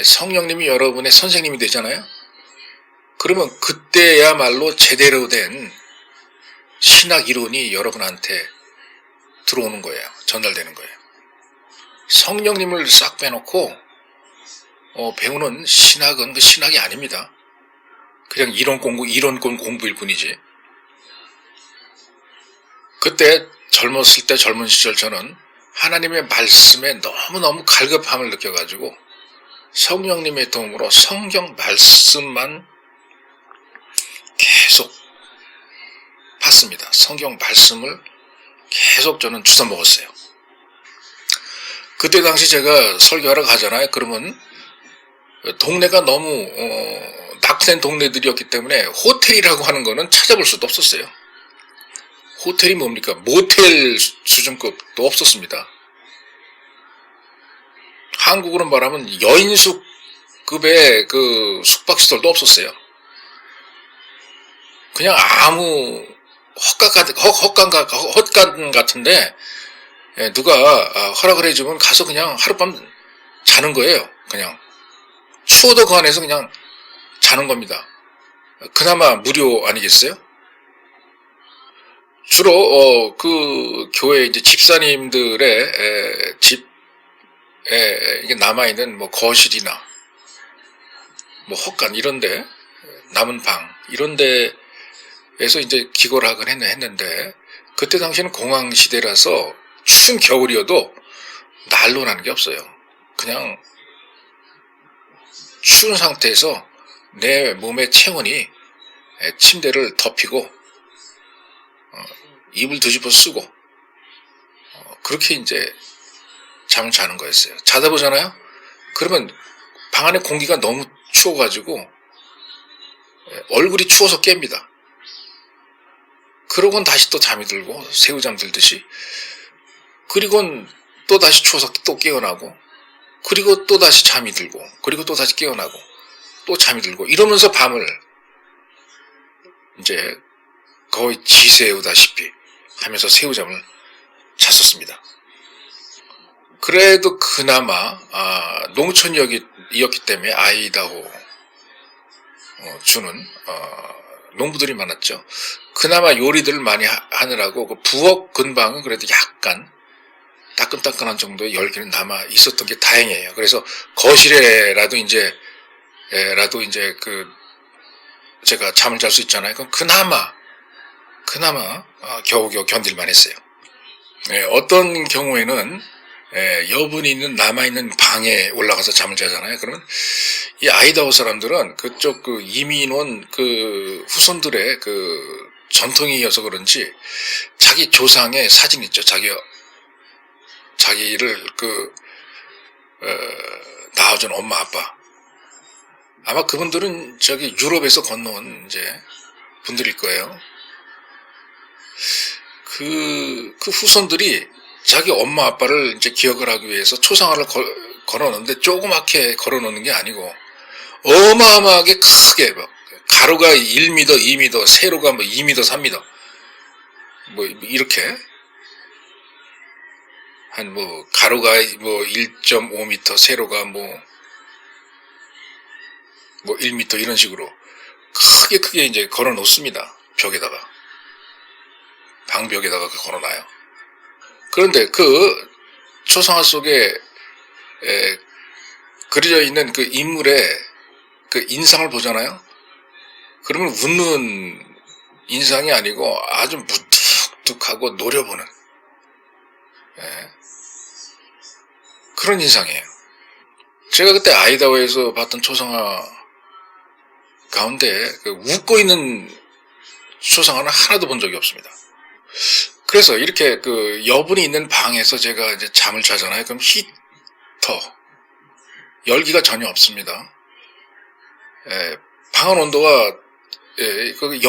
A: 성령님이 여러분의 선생님이 되잖아요. 그러면 그때야말로 제대로 된 신학 이론이 여러분한테 들어오는 거예요. 전달되는 거예요. 성령님을 싹 빼놓고 배우는 신학은 그 신학이 아닙니다. 그냥 이론권 공부일 뿐이지. 그때 젊었을 때 젊은 시절 저는 하나님의 말씀에 너무너무 갈급함을 느껴가지고 성령님의 도움으로 성경 말씀만 계속 봤습니다. 성경 말씀을 계속 저는 주워 먹었어요. 그때 당시 제가 설교하러 가잖아요. 그러면 동네가 너무 낙후된 동네들이었기 때문에 호텔이라고 하는 거는 찾아볼 수도 없었어요. 호텔이 뭡니까? 모텔 수준급도 없었습니다. 한국으로 말하면 여인숙급의 그 숙박시설도 없었어요. 그냥 아무 헛간 같은데 누가 허락을 해주면 가서 그냥 하룻밤 자는 거예요. 그냥 추워도 그 안에서 그냥 자는 겁니다. 그나마 무료 아니겠어요? 주로 그 교회 이제 집사님들의 집에 이게 남아있는 뭐 거실이나 뭐 헛간 이런데 남은 방 이런데에서 이제 기거를 하긴 했는데 그때 당시에는 공황 시대라서 추운 겨울이어도 난로라는 게 없어요. 그냥 추운 상태에서 내 몸의 체온이 침대를 덮이고 이불 뒤집어 쓰고 그렇게 이제 잠을 자는 거였어요. 자다 보잖아요. 그러면 방 안에 공기가 너무 추워가지고 얼굴이 추워서 깹니다. 그러고는 다시 또 잠이 들고 새우잠 들듯이 그리고는 또 다시 추워서 또 깨어나고 그리고 또 다시 잠이 들고 그리고 또 다시 깨어나고 또 잠이 들고 이러면서 밤을 이제 거의 지새우다시피 하면서 새우잠을 잤었습니다. 그래도 그나마 농촌이었기 때문에 아이다호 주는 농부들이 많았죠. 그나마 요리들을 많이 하느라고 그 부엌 근방은 그래도 약간 따끈따끈한 정도의 열기는 남아 있었던 게 다행이에요. 그래서 거실에라도 이제 그 제가 잠을 잘 수 있잖아요. 그럼 그나마 겨우겨우 견딜만 했어요. 어떤 경우에는 여분이 있는 남아있는 방에 올라가서 잠을 자잖아요. 그러면 이 아이다호 사람들은 그쪽 그 이민 온 그 후손들의 그 전통이어서 그런지 자기 조상의 사진 있죠. 자기를 낳아준 엄마 아빠. 아마 그분들은 저기 유럽에서 건너온 이제 분들일 거예요. 그 후손들이 자기 엄마 아빠를 이제 기억을 하기 위해서 초상화를 걸어놓는데 조그맣게 걸어놓는 게 아니고 어마어마하게 크게 막 가로가 1m, 2m, 세로가 뭐 2m, 3m 뭐 이렇게 한 뭐 가로가 뭐 1.5m, 세로가 뭐 1m 이런 식으로 크게 이제 걸어 놓습니다. 벽에다가 방벽에다가 걸어놔요. 그런데 그 초상화 속에 그려져 있는 그 인물의 그 인상을 보잖아요. 그러면 웃는 인상이 아니고 아주 무뚝뚝하고 노려보는 그런 인상이에요. 제가 그때 아이다호에서 봤던 초상화 가운데 그 웃고 있는 초상화는 하나도 본 적이 없습니다. 그래서 이렇게 그 여분이 있는 방에서 제가 이제 잠을 자잖아요. 그럼 히터, 열기가 전혀 없습니다. 방안 온도가 그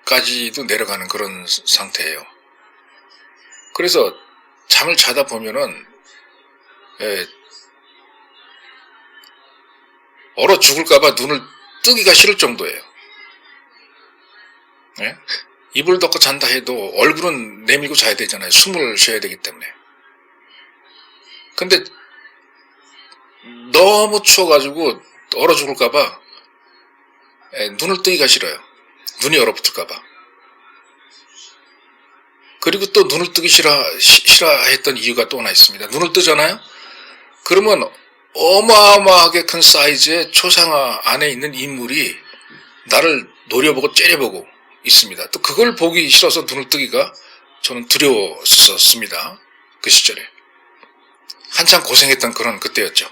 A: 영하까지도 내려가는 그런 상태예요. 그래서 잠을 자다 보면은 얼어 죽을까봐 눈을 뜨기가 싫을 정도예요. 이불 덮고 잔다 해도 얼굴은 내밀고 자야 되잖아요. 숨을 쉬어야 되기 때문에. 근데 너무 추워가지고 얼어 죽을까봐 눈을 뜨기가 싫어요. 눈이 얼어붙을까봐. 그리고 또 눈을 뜨기 싫어했던 이유가 또 하나 있습니다. 눈을 뜨잖아요? 그러면 어마어마하게 큰 사이즈의 초상화 안에 있는 인물이 나를 노려보고 째려보고 있습니다. 또 그걸 보기 싫어서 눈을 뜨기가 저는 두려웠었습니다. 그 시절에. 한참 고생했던 그런 그때였죠.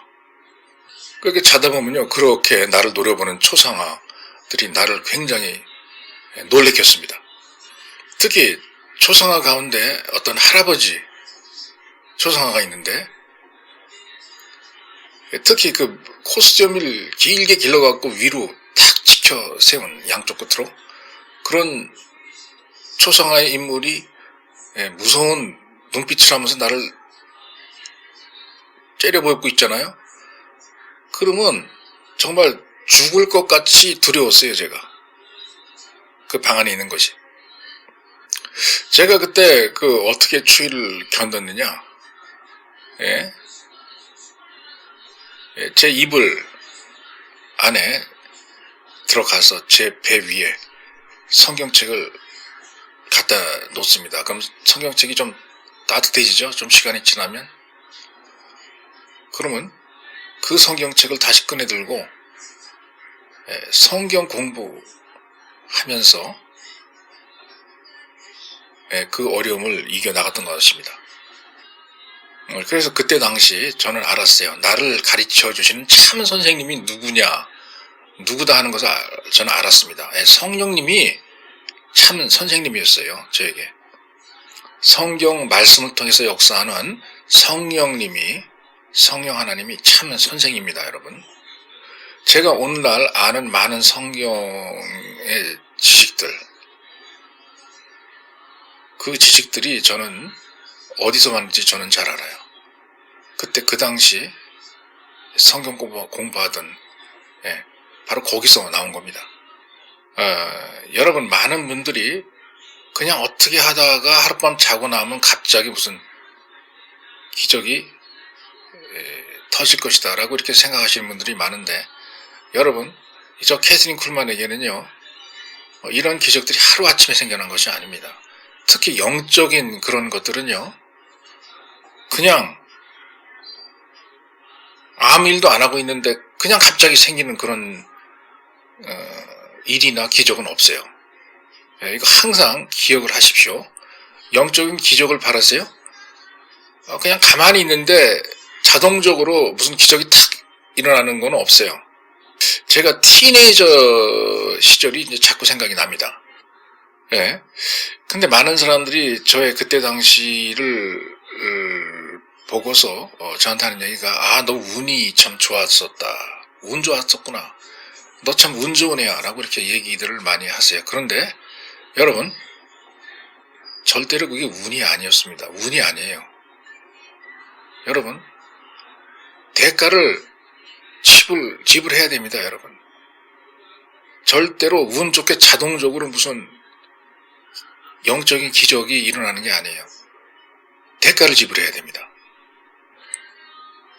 A: 그렇게 자다 보면요, 그렇게 나를 노려보는 초상화들이 나를 굉장히 놀래켰습니다. 특히 초상화 가운데 어떤 할아버지 초상화가 있는데, 특히 그 코스튬을 길게 길러갖고 위로 탁 치켜 세운 양쪽 끝으로 그런 초상화의 인물이 무서운 눈빛을 하면서 나를 째려보고 있잖아요. 그러면 정말 죽을 것 같이 두려웠어요, 제가. 그 방 안에 있는 것이. 제가 그때 어떻게 추위를 견뎠느냐? 제 이불 안에 들어가서 제 배 위에 성경책을 갖다 놓습니다. 그럼 성경책이 좀 따뜻해지죠? 좀 시간이 지나면. 그러면 그 성경책을 다시 꺼내 들고 성경 공부하면서 그 어려움을 이겨나갔던 것 같습니다. 그래서 그때 당시 저는 알았어요. 나를 가르쳐 주시는 참 선생님이 누구다 하는 것을 저는 알았습니다. 성령님이 참 선생님이었어요. 저에게. 성경 말씀을 통해서 역사하는 성령 하나님이 참 선생입니다, 여러분. 제가 오늘날 아는 많은 성경의 지식들, 그 지식들이 저는 어디서 왔는지 저는 잘 알아요. 그때 그 당시 성경 공부하던 바로 거기서 나온 겁니다. 여러분, 많은 분들이 그냥 어떻게 하다가 하룻밤 자고 나면 갑자기 무슨 기적이 터질 것이다 라고 이렇게 생각하시는 분들이 많은데, 여러분, 저 캐서린 쿨만에게는요, 이런 기적들이 하루아침에 생겨난 것이 아닙니다. 특히 영적인 그런 것들은요, 그냥 아무 일도 안 하고 있는데 그냥 갑자기 생기는 그런 일이나 기적은 없어요. 이거 항상 기억을 하십시오. 영적인 기적을 바라세요? 그냥 가만히 있는데 자동적으로 무슨 기적이 탁 일어나는 건 없어요. 제가 티네이저 시절이 이제 자꾸 생각이 납니다. 근데 많은 사람들이 저의 그때 당시를 보고서 저한테 하는 얘기가, 너 운이 참 좋았었다. 운 좋았었구나. 너 참 운 좋은 애야. 라고 이렇게 얘기들을 많이 하세요. 그런데 여러분, 절대로 그게 운이 아니었습니다. 운이 아니에요. 여러분, 대가를 지불해야 됩니다, 여러분. 절대로 운 좋게 자동적으로 무슨 영적인 기적이 일어나는 게 아니에요. 대가를 지불해야 됩니다.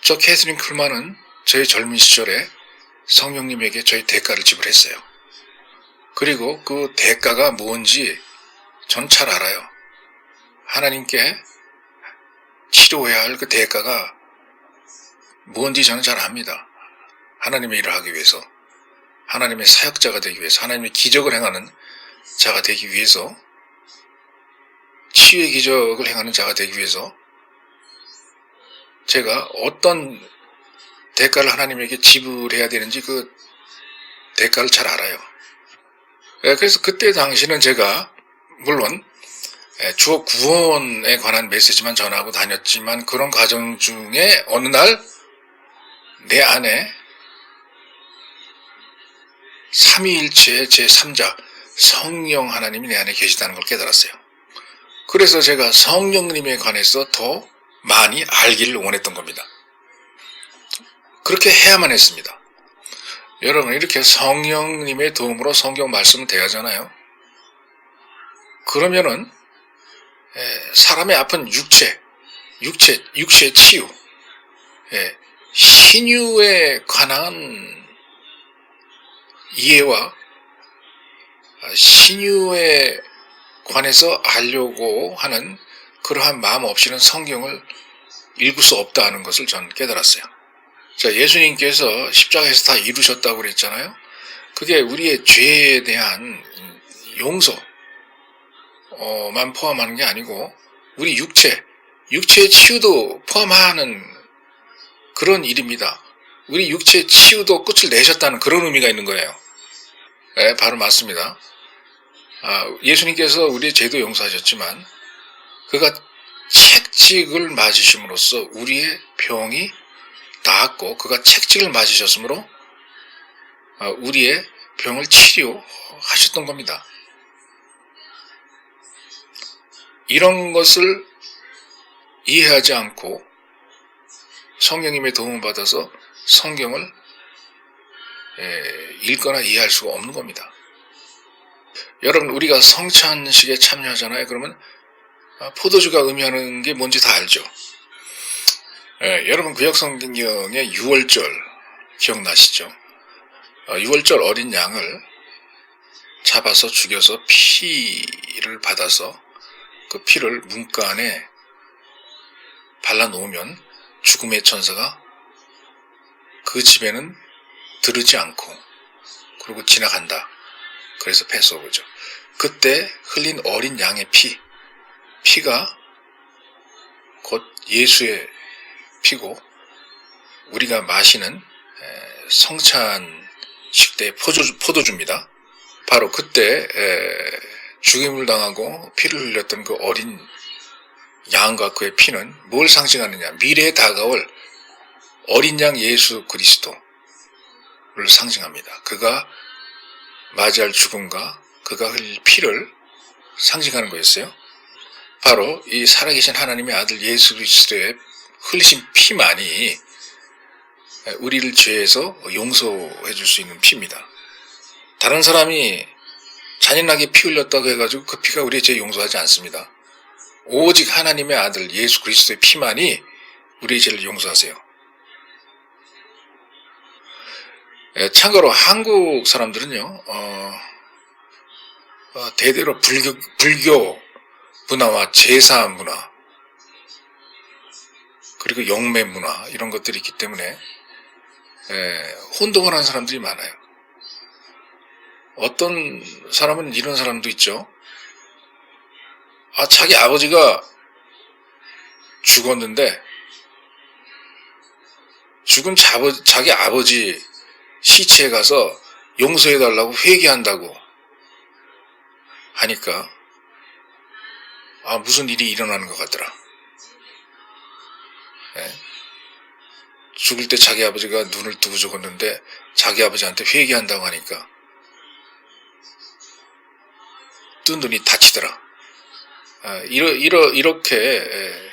A: 저 캐서린 쿨만은 저의 젊은 시절에 성령님에게 저희 대가를 지불했어요. 그리고 그 대가가 뭔지 전 잘 알아요. 하나님께 치료해야 할 그 대가가 뭔지 저는 잘 압니다. 하나님의 일을 하기 위해서, 하나님의 사역자가 되기 위해서, 하나님의 기적을 행하는 자가 되기 위해서, 치유의 기적을 행하는 자가 되기 위해서 제가 어떤 대가를 하나님에게 지불해야 되는지 그 대가를 잘 알아요. 그래서 그때 당시는 제가 물론 주어 구원에 관한 메시지만 전하고 다녔지만, 그런 과정 중에 어느 날 내 안에 삼위일체의 제3자 성령 하나님이 내 안에 계시다는 걸 깨달았어요. 그래서 제가 성령님에 관해서 더 많이 알기를 원했던 겁니다. 그렇게 해야만 했습니다. 여러분, 이렇게 성령님의 도움으로 성경 말씀을 대하잖아요. 그러면은 사람의 아픈 육체의 치유, 신유에 관한 이해와 신유에 관해서 알려고 하는 그러한 마음 없이는 성경을 읽을 수 없다는 것을 저는 깨달았어요. 자, 예수님께서 십자가에서 다 이루셨다고 그랬잖아요. 그게 우리의 죄에 대한 용서만 포함하는 게 아니고 우리 육체의 치유도 포함하는 그런 일입니다. 우리 육체의 치유도 끝을 내셨다는 그런 의미가 있는 거예요. 네, 바로 맞습니다. 예수님께서 우리의 죄도 용서하셨지만 그가 책찍을 맞으심으로써 우리의 병이 나았고 그가 책찍을 맞으셨으므로 우리의 병을 치료하셨던 겁니다. 이런 것을 이해하지 않고 성령님의 도움을 받아서 성경을 읽거나 이해할 수가 없는 겁니다. 여러분, 우리가 성찬식에 참여하잖아요. 그러면 포도주가 의미하는 게 뭔지 다 알죠. 여러분, 구약성경의 유월절 기억나시죠? 유월절 어린 양을 잡아서 죽여서 피를 받아서 그 피를 문간에 발라놓으면 죽음의 천사가 그 집에는 들르지 않고 그리고 지나간다. 그래서 패스오버죠. 그때 흘린 어린 양의 피가 곧 예수의 피고 우리가 마시는 성찬식 때 포도주입니다. 바로 그때 죽임을 당하고 피를 흘렸던 그 어린 양과 그의 피는 뭘 상징하느냐? 미래에 다가올 어린 양 예수 그리스도를 상징합니다. 그가 맞이할 죽음과 그가 흘릴 피를 상징하는 거였어요. 바로 이 살아계신 하나님의 아들 예수 그리스도의 흘리신 피만이 우리를 죄에서 용서해 줄 수 있는 피입니다. 다른 사람이 잔인하게 피 흘렸다고 해가지고 그 피가 우리의 죄 용서하지 않습니다. 오직 하나님의 아들 예수 그리스도의 피만이 우리의 죄를 용서하세요. 참고로 한국 사람들은요, 대대로 불교 문화와 제사 문화, 그리고 영매 문화, 이런 것들이 있기 때문에, 혼동을 하는 사람들이 많아요. 어떤 사람은 이런 사람도 있죠. 자기 아버지가 죽었는데, 죽은 자기 아버지 시체에 가서 용서해달라고 회개한다고 하니까 무슨 일이 일어나는 것 같더라. 죽을 때 자기 아버지가 눈을 뜨고 죽었는데 자기 아버지한테 회개한다고 하니까 뜬 눈이 다치더라. 이렇게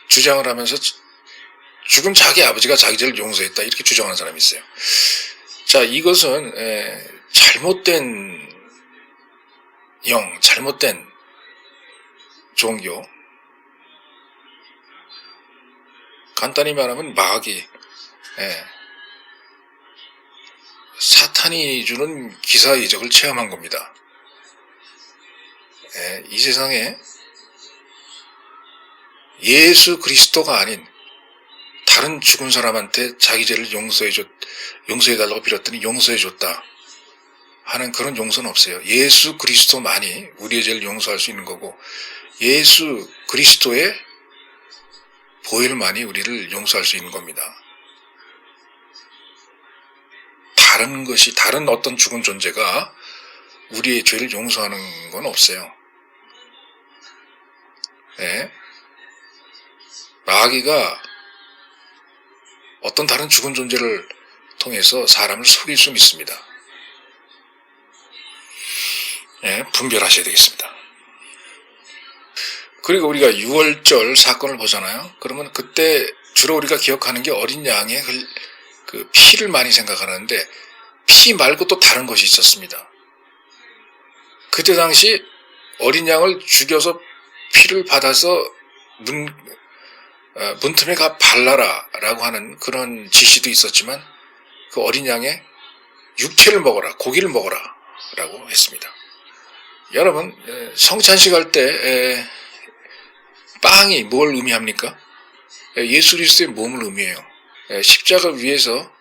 A: 주장을 하면서 죽은 자기 아버지가 자기 죄를 용서했다, 이렇게 주장하는 사람이 있어요. 자, 이것은 잘못된 잘못된 종교, 간단히 말하면 마귀, 사탄이 주는 기사이적을 체험한 겁니다. 이 세상에 예수 그리스도가 아닌 다른 죽은 사람한테 자기 죄를 용서해달라고 빌었더니 용서해줬다 하는 그런 용서는 없어요. 예수 그리스도만이 우리의 죄를 용서할 수 있는 거고, 예수 그리스도의 보혈만이 우리를 용서할 수 있는 겁니다. 다른 어떤 죽은 존재가 우리의 죄를 용서하는 건 없어요. 마귀가 어떤 다른 죽은 존재를 통해서 사람을 속일 수는 있습니다. 분별하셔야 되겠습니다. 그리고 우리가 유월절 사건을 보잖아요. 그러면 그때 주로 우리가 기억하는 게 어린 양의 그 피를 많이 생각하는데, 피 말고 또 다른 것이 있었습니다. 그때 당시 어린 양을 죽여서 피를 받아서 문틈에 가 발라라 라고 하는 그런 지시도 있었지만 그 어린 양의 육체를 먹어라, 고기를 먹어라 라고 했습니다. 여러분, 성찬식 할 때 빵이 뭘 의미합니까? 예수 그리스도의 몸을 의미해요. 십자가 위에서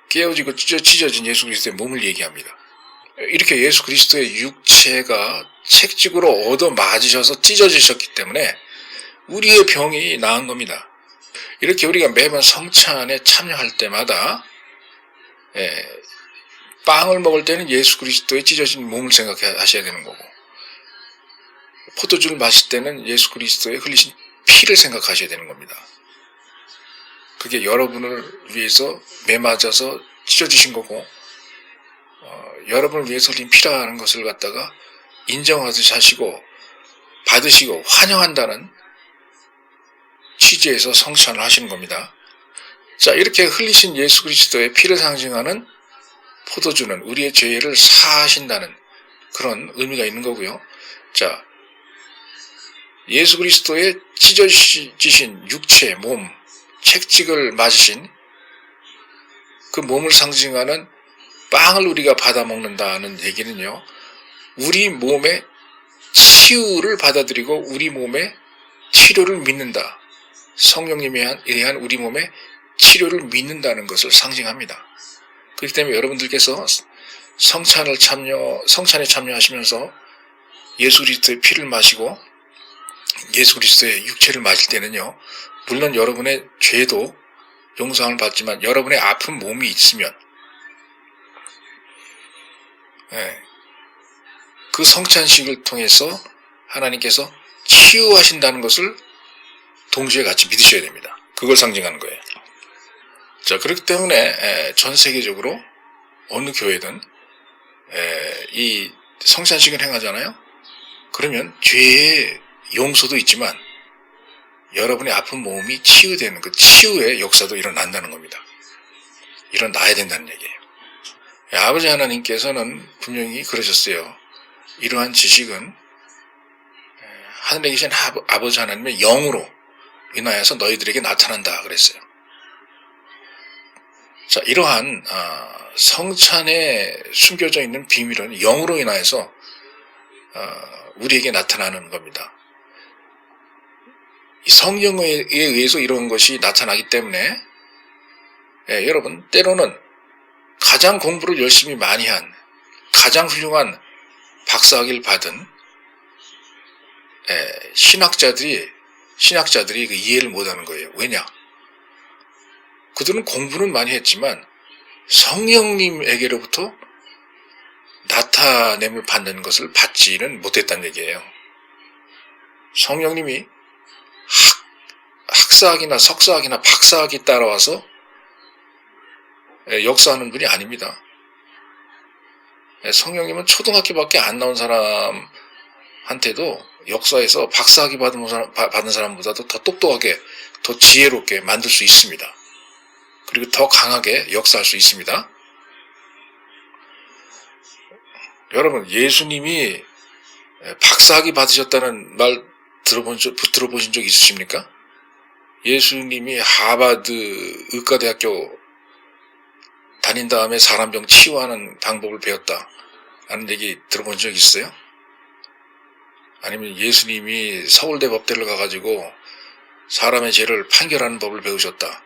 A: 깨어지고 찢어진 예수 그리스도의 몸을 얘기합니다. 이렇게 예수 그리스도의 육체가 채찍으로 얻어 맞으셔서 찢어지셨기 때문에 우리의 병이 나은 겁니다. 이렇게 우리가 매번 성찬에 참여할 때마다 빵을 먹을 때는 예수 그리스도의 찢어진 몸을 생각하셔야 되는 거고, 포도주를 마실 때는 예수 그리스도의 흘리신 피를 생각하셔야 되는 겁니다. 그게 여러분을 위해서 매맞아서 찢어지신 거고, 여러분을 위해서 흘린 피라는 것을 갖다가 인정하시고 받으시고 환영한다는 취지에서 성찬을 하시는 겁니다. 자, 이렇게 흘리신 예수 그리스도의 피를 상징하는 포도주는 우리의 죄를 사하신다는 그런 의미가 있는 거고요. 자, 예수 그리스도의 찢어지신 육체, 몸, 채찍을 맞으신 그 몸을 상징하는 빵을 우리가 받아 먹는다는 얘기는요, 우리 몸의 치유를 받아들이고 우리 몸의 치료를 믿는다. 성령님에 의한 우리 몸의 치료를 믿는다는 것을 상징합니다. 그렇기 때문에 여러분들께서 성찬에 참여하시면서 예수 그리스도의 피를 마시고 예수 그리스도의 육체를 마실 때는요, 물론 여러분의 죄도 용서함을 받지만 여러분의 아픈 몸이 있으면 그 성찬식을 통해서 하나님께서 치유하신다는 것을 동시에 같이 믿으셔야 됩니다. 그걸 상징하는 거예요. 자, 그렇기 때문에 전 세계적으로 어느 교회든 이 성찬식을 행하잖아요. 그러면 죄의 용서도 있지만 여러분의 아픈 몸이 치유되는 그 치유의 역사도 일어난다는 겁니다. 일어나야 된다는 얘기예요. 아버지 하나님께서는 분명히 그러셨어요. 이러한 지식은 하늘에 계신 아버지 하나님의 영으로 인하여서 너희들에게 나타난다 그랬어요. 자, 이러한 성찬에 숨겨져 있는 비밀은 영으로 인하여서 우리에게 나타나는 겁니다. 이 성령에 의해서 이런 것이 나타나기 때문에 여러분, 때로는 가장 공부를 열심히 많이 한 가장 훌륭한 박사학위를 받은 신학자들이 그 이해를 못하는 거예요. 왜냐? 그들은 공부는 많이 했지만 성령님에게로부터 나타냄을 받는 것을 받지는 못했다는 얘기예요. 성령님이 학사학이나 석사학이나 박사학위 따라와서 역사하는 분이 아닙니다. 성령님은 초등학교밖에 안 나온 사람한테도 역사에서 박사학위 받은 사람보다도 더 똑똑하게, 더 지혜롭게 만들 수 있습니다. 그리고 더 강하게 역사할 수 있습니다. 여러분, 예수님이 박사학위 받으셨다는 말 들어보신 적 있으십니까? 예수님이 하버드 의과대학교 다닌 다음에 사람병 치유하는 방법을 배웠다 라는 얘기 들어본 적 있어요? 아니면 예수님이 서울대 법대를 가가지고 사람의 죄를 판결하는 법을 배우셨다,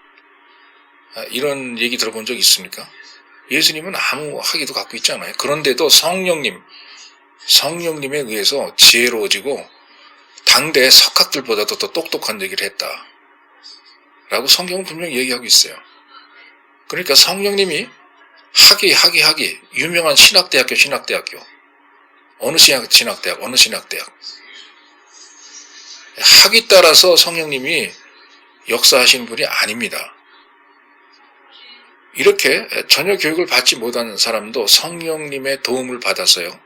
A: 이런 얘기 들어본 적 있습니까? 예수님은 아무 학위도 갖고 있지 않아요. 그런데도 성령님에 의해서 지혜로워지고 당대 석학들보다도 더 똑똑한 얘기를 했다 라고 성경은 분명히 얘기하고 있어요. 그러니까 성령님이 학위, 유명한 신학대학교, 어느 신학대학, 학위 따라서 성령님이 역사하시는 분이 아닙니다. 이렇게 전혀 교육을 받지 못한 사람도 성령님의 도움을 받아서요,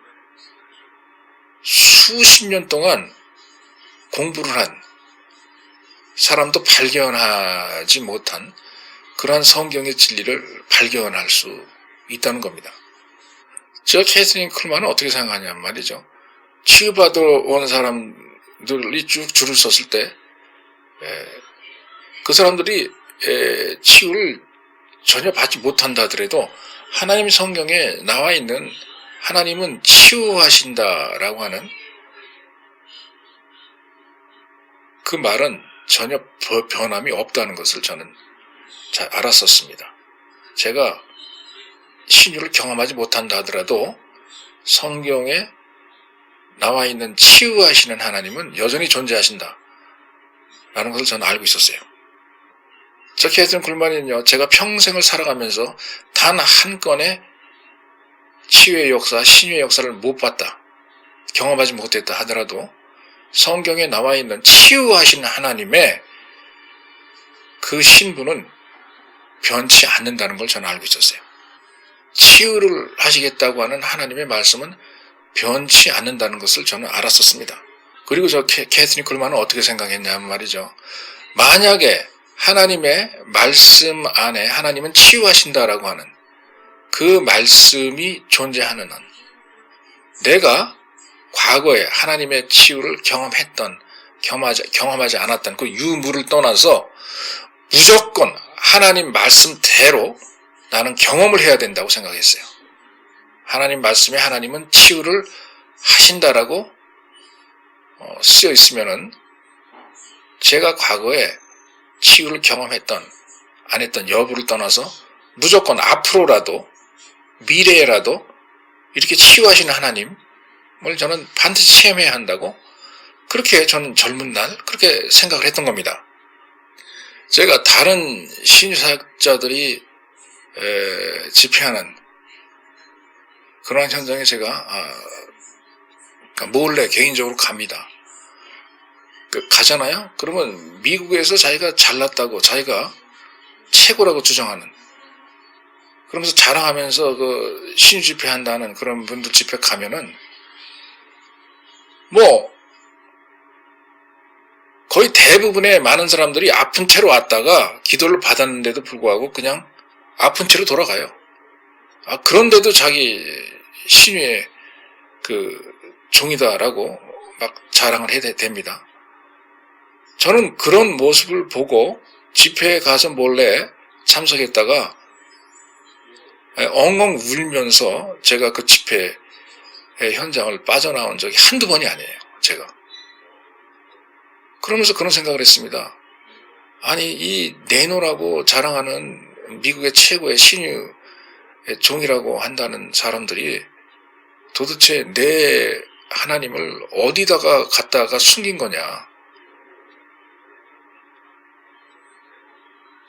A: 수십 년 동안 공부를 한 사람도 발견하지 못한 그러한 성경의 진리를 발견할 수 있다는 겁니다. 저 캐서린 쿨만은 어떻게 생각하냐 말이죠. 치유받으러 온 사람들이 쭉 줄을 섰을 때 그 사람들이 치유를 전혀 받지 못한다 하더라도 하나님 성경에 나와 있는 하나님은 치유하신다라고 하는 그 말은 전혀 변함이 없다는 것을 저는 잘 알았었습니다. 제가 신유를 경험하지 못한다 하더라도 성경에 나와 있는 치유하시는 하나님은 여전히 존재하신다 라는 것을 저는 알고 있었어요. 저 캐서린 쿨만은요, 제가 평생을 살아가면서 단 한 건의 치유의 역사, 신유의 역사를 못 봤다, 경험하지 못했다 하더라도 성경에 나와 있는 치유하시는 하나님의 그 신분은 변치 않는다는 걸 저는 알고 있었어요. 치유를 하시겠다고 하는 하나님의 말씀은 변치 않는다는 것을 저는 알았었습니다. 그리고 저 캐서린 쿨만은 어떻게 생각했냐면 말이죠. 만약에 하나님의 말씀 안에 하나님은 치유하신다라고 하는 그 말씀이 존재하는 한, 내가 과거에 하나님의 치유를 경험했던, 경험하지 않았던 그 유무를 떠나서 무조건 하나님 말씀대로 나는 경험을 해야 된다고 생각했어요. 하나님 말씀에 하나님은 치유를 하신다라고 쓰여 있으면은 제가 과거에 치유를 경험했던 안 했던 여부를 떠나서 무조건 앞으로라도 미래에라도 이렇게 치유하시는 하나님을 저는 반드시 체험해야 한다고, 그렇게 저는 젊은 날 그렇게 생각을 했던 겁니다. 제가 다른 신유사역자들이 집회하는 그러한 현장에 제가 몰래 개인적으로 갑니다. 가잖아요? 그러면 미국에서 자기가 잘났다고, 자기가 최고라고 주장하는, 그러면서 자랑하면서 그 신유 집회 한다는 그런 분들 집회 가면은 뭐 거의 대부분의 많은 사람들이 아픈 채로 왔다가 기도를 받았는데도 불구하고 그냥 아픈 채로 돌아가요. 그런데도 자기 신유의 그 종이다라고 막 자랑을 해야 됩니다. 저는 그런 모습을 보고 집회에 가서 몰래 참석했다가 엉엉 울면서 제가 그 집회의 현장을 빠져나온 적이 한두 번이 아니에요, 제가. 그러면서 그런 생각을 했습니다. 아니, 이 내노라고 자랑하는 미국의 최고의 신유의 종이라고 한다는 사람들이 도대체 내 하나님을 어디다가 갖다가 숨긴 거냐?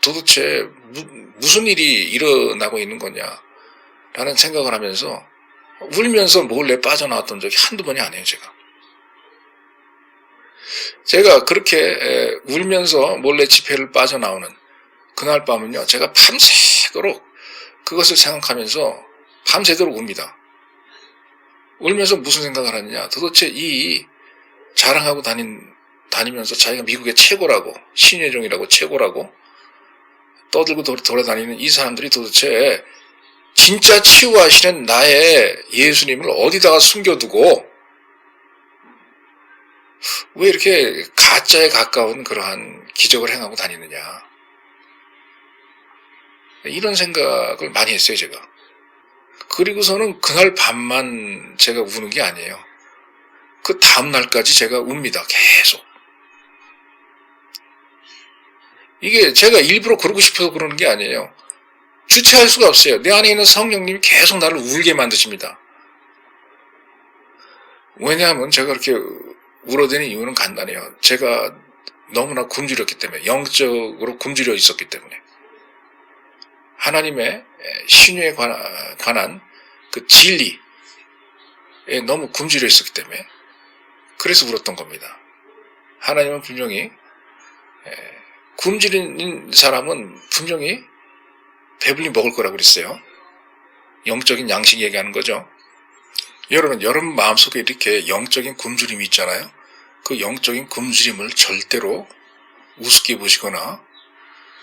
A: 도대체 무슨 일이 일어나고 있는 거냐? 라는 생각을 하면서 울면서 몰래 빠져나왔던 적이 한두 번이 아니에요, 제가 그렇게 울면서 몰래 집회를 빠져나오는 그날 밤은요, 제가 밤새도록 그것을 생각하면서 밤새도록 웁니다. 울면서 무슨 생각을 하느냐? 도대체 이 자랑하고 다니면서 자기가 미국의 최고라고, 신유의 종이라고, 최고라고 떠들고 돌아다니는 이 사람들이 도대체 진짜 치유하시는 나의 예수님을 어디다가 숨겨두고 왜 이렇게 가짜에 가까운 그러한 기적을 행하고 다니느냐, 이런 생각을 많이 했어요, 제가. 그리고서는 그날 밤만 제가 우는 게 아니에요. 그 다음날까지 제가 웁니다, 계속. 이게 제가 일부러 그러고 싶어서 그러는 게 아니에요. 주체할 수가 없어요. 내 안에 있는 성령님이 계속 나를 울게 만드십니다. 왜냐하면 제가 그렇게 울어대는 이유는 간단해요. 제가 너무나 굶주렸기 때문에, 영적으로 굶주려 있었기 때문에, 하나님의 신유에 관한 그 진리에 너무 굶주려 있었기 때문에 그래서 울었던 겁니다. 하나님은 분명히 굶주린 사람은 분명히 배불리 먹을 거라고 그랬어요. 영적인 양식 얘기하는 거죠. 여러분 마음속에 이렇게 영적인 굶주림이 있잖아요. 그 영적인 굶주림을 절대로 우습게 보시거나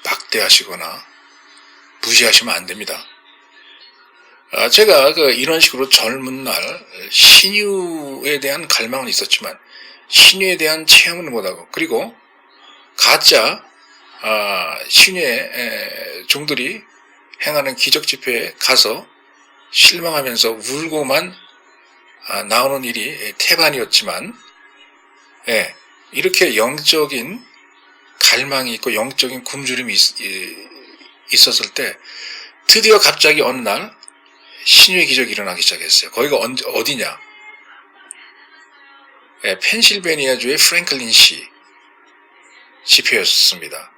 A: 막대하시거나 무시하시면 안 됩니다. 제가 이런 식으로 젊은 날 신유에 대한 갈망은 있었지만 신유에 대한 체험을 못하고, 그리고 가짜 신유의 종들이 행하는 기적 집회에 가서 실망하면서 울고만 나오는 일이 태반이었지만, 이렇게 영적인 갈망이 있고 영적인 굶주림이 있었을 때 드디어 갑자기 어느 날 신유의 기적이 일어나기 시작했어요. 거기가 어디냐? 펜실베니아주의 프랭클린 시 집회였습니다.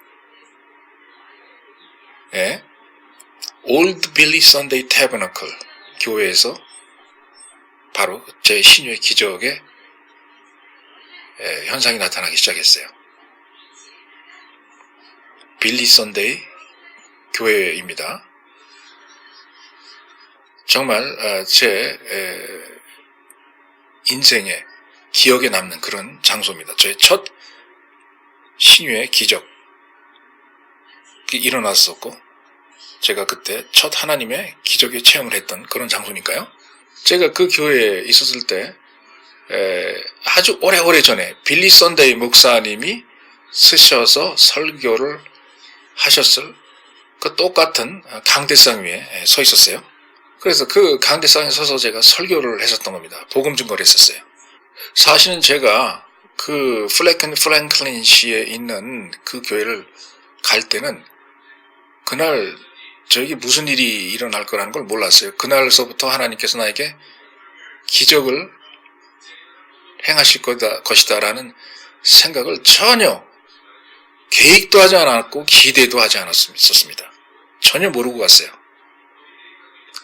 A: 올드 빌리 선데이 태버너클 교회에서 바로 제 신유의 기적의 현상이 나타나기 시작했어요. 빌리 선데이 교회입니다. 정말 제 인생에 기억에 남는 그런 장소입니다. 저의 첫 신유의 기적이 일어났었고, 제가 그때 첫 하나님의 기적의 체험을 했던 그런 장소니까요. 제가 그 교회에 있었을 때 아주 오래오래 전에 빌리 선데이 목사님이 쓰셔서 설교를 하셨을 그 똑같은 강대상 위에 서 있었어요. 그래서 그 강대상에 서서 제가 설교를 했었던 겁니다. 복음 증거를 했었어요. 사실은 제가 그 프랭클린 시에 있는 그 교회를 갈 때는 그날 저에게 무슨 일이 일어날 거라는 걸 몰랐어요. 그날서부터 하나님께서 나에게 기적을 행하실 것이다라는 생각을 전혀 계획도 하지 않았고 기대도 하지 않았습니다. 전혀 모르고 갔어요.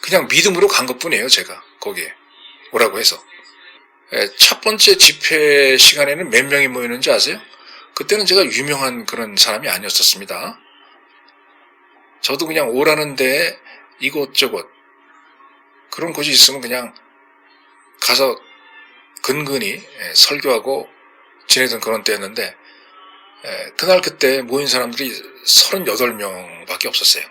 A: 그냥 믿음으로 간 것뿐이에요. 제가 거기에 오라고 해서. 첫 번째 집회 시간에는 몇 명이 모이는지 아세요? 그때는 제가 유명한 그런 사람이 아니었었습니다. 저도 그냥 오라는데 이곳저곳 그런 곳이 있으면 그냥 가서 근근히 설교하고 지내던 그런 때였는데, 그날 그때 모인 사람들이 38명밖에 없었어요.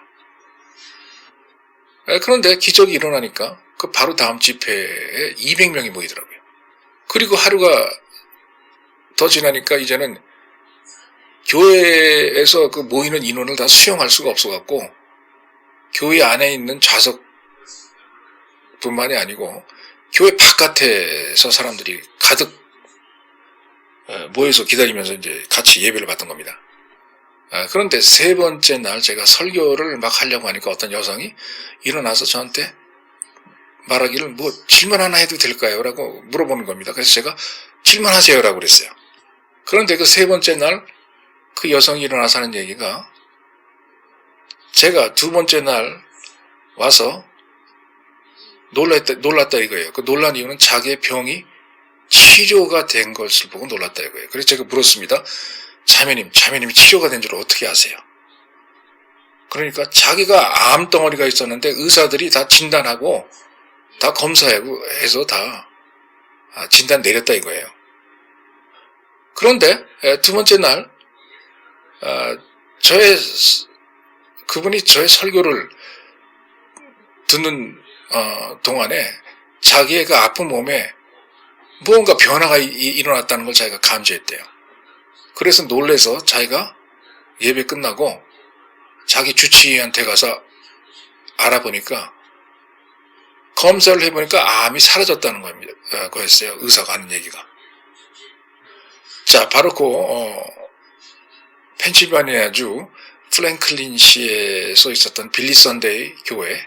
A: 그런데 기적이 일어나니까 그 바로 다음 집회에 200명이 모이더라고요. 그리고 하루가 더 지나니까 이제는 교회에서 그 모이는 인원을 다 수용할 수가 없어갖고 교회 안에 있는 좌석뿐만이 아니고 교회 바깥에서 사람들이 가득 모여서 기다리면서 이제 같이 예배를 받던 겁니다. 그런데 세 번째 날 제가 설교를 막 하려고 하니까 어떤 여성이 일어나서 저한테 말하기를 뭐 질문 하나 해도 될까요? 라고 물어보는 겁니다. 그래서 제가 질문하세요 라고 그랬어요. 그런데 그 세 번째 날 그 여성이 일어나서 하는 얘기가, 제가 두 번째 날 와서 놀랐다 이거예요. 그 놀란 이유는 자기의 병이 치료가 된 것을 보고 놀랐다 이거예요. 그래서 제가 물었습니다. 자매님이 치료가 된 줄 어떻게 아세요? 그러니까 자기가 암덩어리가 있었는데 의사들이 다 진단하고 다 검사하고 해서 다 진단 내렸다 이거예요. 그런데 두 번째 날 그분이 저의 설교를 듣는 동안에 자기의 그 아픈 몸에 무언가 변화가 일어났다는 걸 자기가 감지했대요. 그래서 놀래서 자기가 예배 끝나고 자기 주치의한테 가서 알아보니까, 검사를 해보니까 암이 사라졌다는 거였어요. 의사가 하는 얘기가. 자, 바로 펜실베니아주 프랭클린 시에서 있었던 빌리 선데이 교회,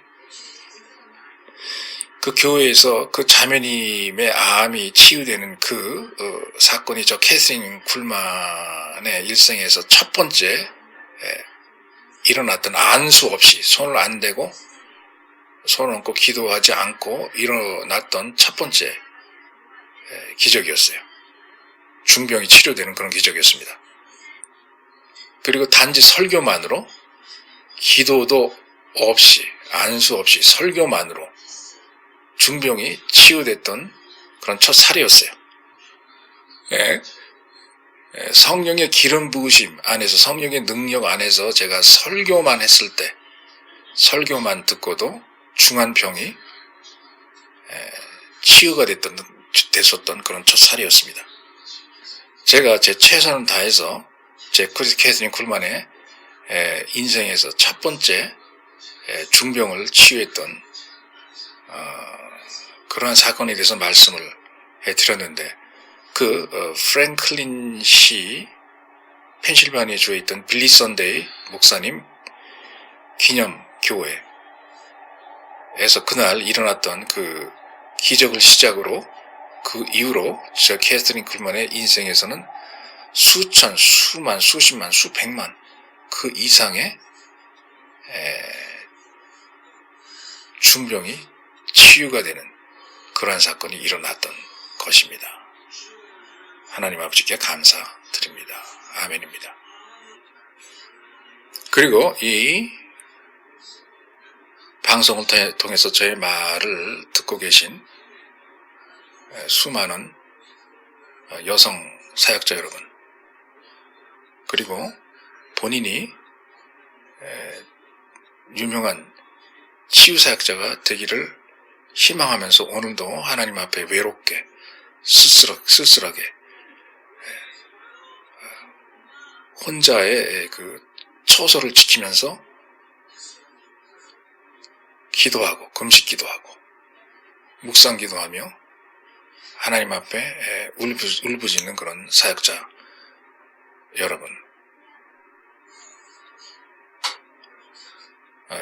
A: 그 교회에서 그 자매님의 암이 치유되는 그 사건이 저 캐서린 쿨만의 일생에서 첫 번째 일어났던, 안수 없이 손을 안 대고 손을 얹고 기도하지 않고 일어났던 첫 번째 기적이었어요. 중병이 치료되는 그런 기적이었습니다. 그리고 단지 설교만으로, 기도도 없이 안수 없이 설교만으로 중병이 치유됐던 그런 첫 사례였어요. 성령의 기름 부으심 안에서, 성령의 능력 안에서 제가 설교만 했을 때, 설교만 듣고도 중한 병이 치유가 됐었던 그런 첫 살이었습니다. 제가 제 최선을 다해서 제 캐서린 쿨만의 인생에서 첫 번째 중병을 치유했던 그러한 사건에 대해서 말씀을 해드렸는데 프랭클린 시 펜실바니아 주에 있던 빌리 선데이 목사님 기념 교회에서 그날 일어났던 그 기적을 시작으로 그 이후로 저 캐서린 쿨만의 인생에서는 수천, 수만, 수십만, 수백만 그 이상의 중병이 치유가 되는 그러한 사건이 일어났던 것입니다. 하나님 아버지께 감사드립니다. 아멘입니다. 그리고 이 방송을 통해서 저의 말을 듣고 계신 수많은 여성 사역자 여러분, 그리고 본인이 유명한 치유사역자가 되기를 희망하면서 오늘도 하나님 앞에 외롭게 쓸쓸하게 혼자의 그 처소를 지키면서 기도하고 금식 기도하고 묵상 기도하며 하나님 앞에 울부짖는 그런 사역자 여러분,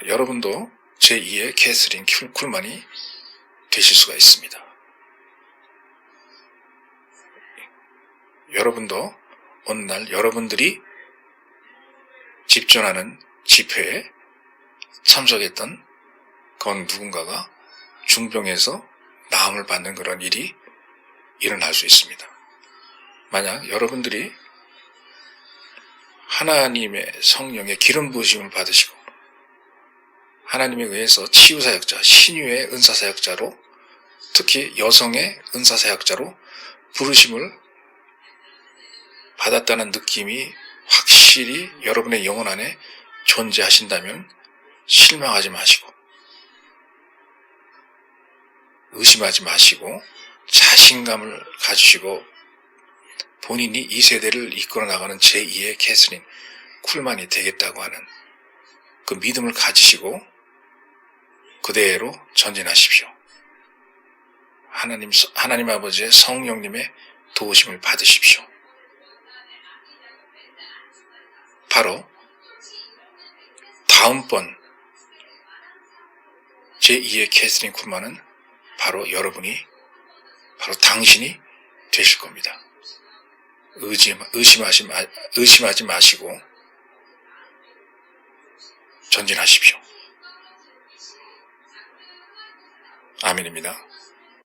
A: 여러분도 제2의 캐서린 쿨만이 되실 수가 있습니다. 여러분도 어느 날 여러분들이 집전하는 집회에 참석했던 그건 누군가가 중병에서 나음을 받는 그런 일이 일어날 수 있습니다. 만약 여러분들이 하나님의 성령의 기름 부으심을 받으시고 하나님에 의해서 치유사역자, 신유의 은사사역자로, 특히 여성의 은사사역자로 부르심을 받았다는 느낌이 확실히 여러분의 영혼 안에 존재하신다면 실망하지 마시고 의심하지 마시고 자신감을 가지시고 본인이 이 세대를 이끌어 나가는 제2의 캐서린 쿨만이 되겠다고 하는 그 믿음을 가지시고 그대로 전진하십시오. 하나님 아버지의 성령님의 도우심을 받으십시오. 바로 다음번 제2의 캐서린 쿨만은 바로 바로 당신이 되실 겁니다. 의심하지 마시고 전진하십시오. 아멘입니다.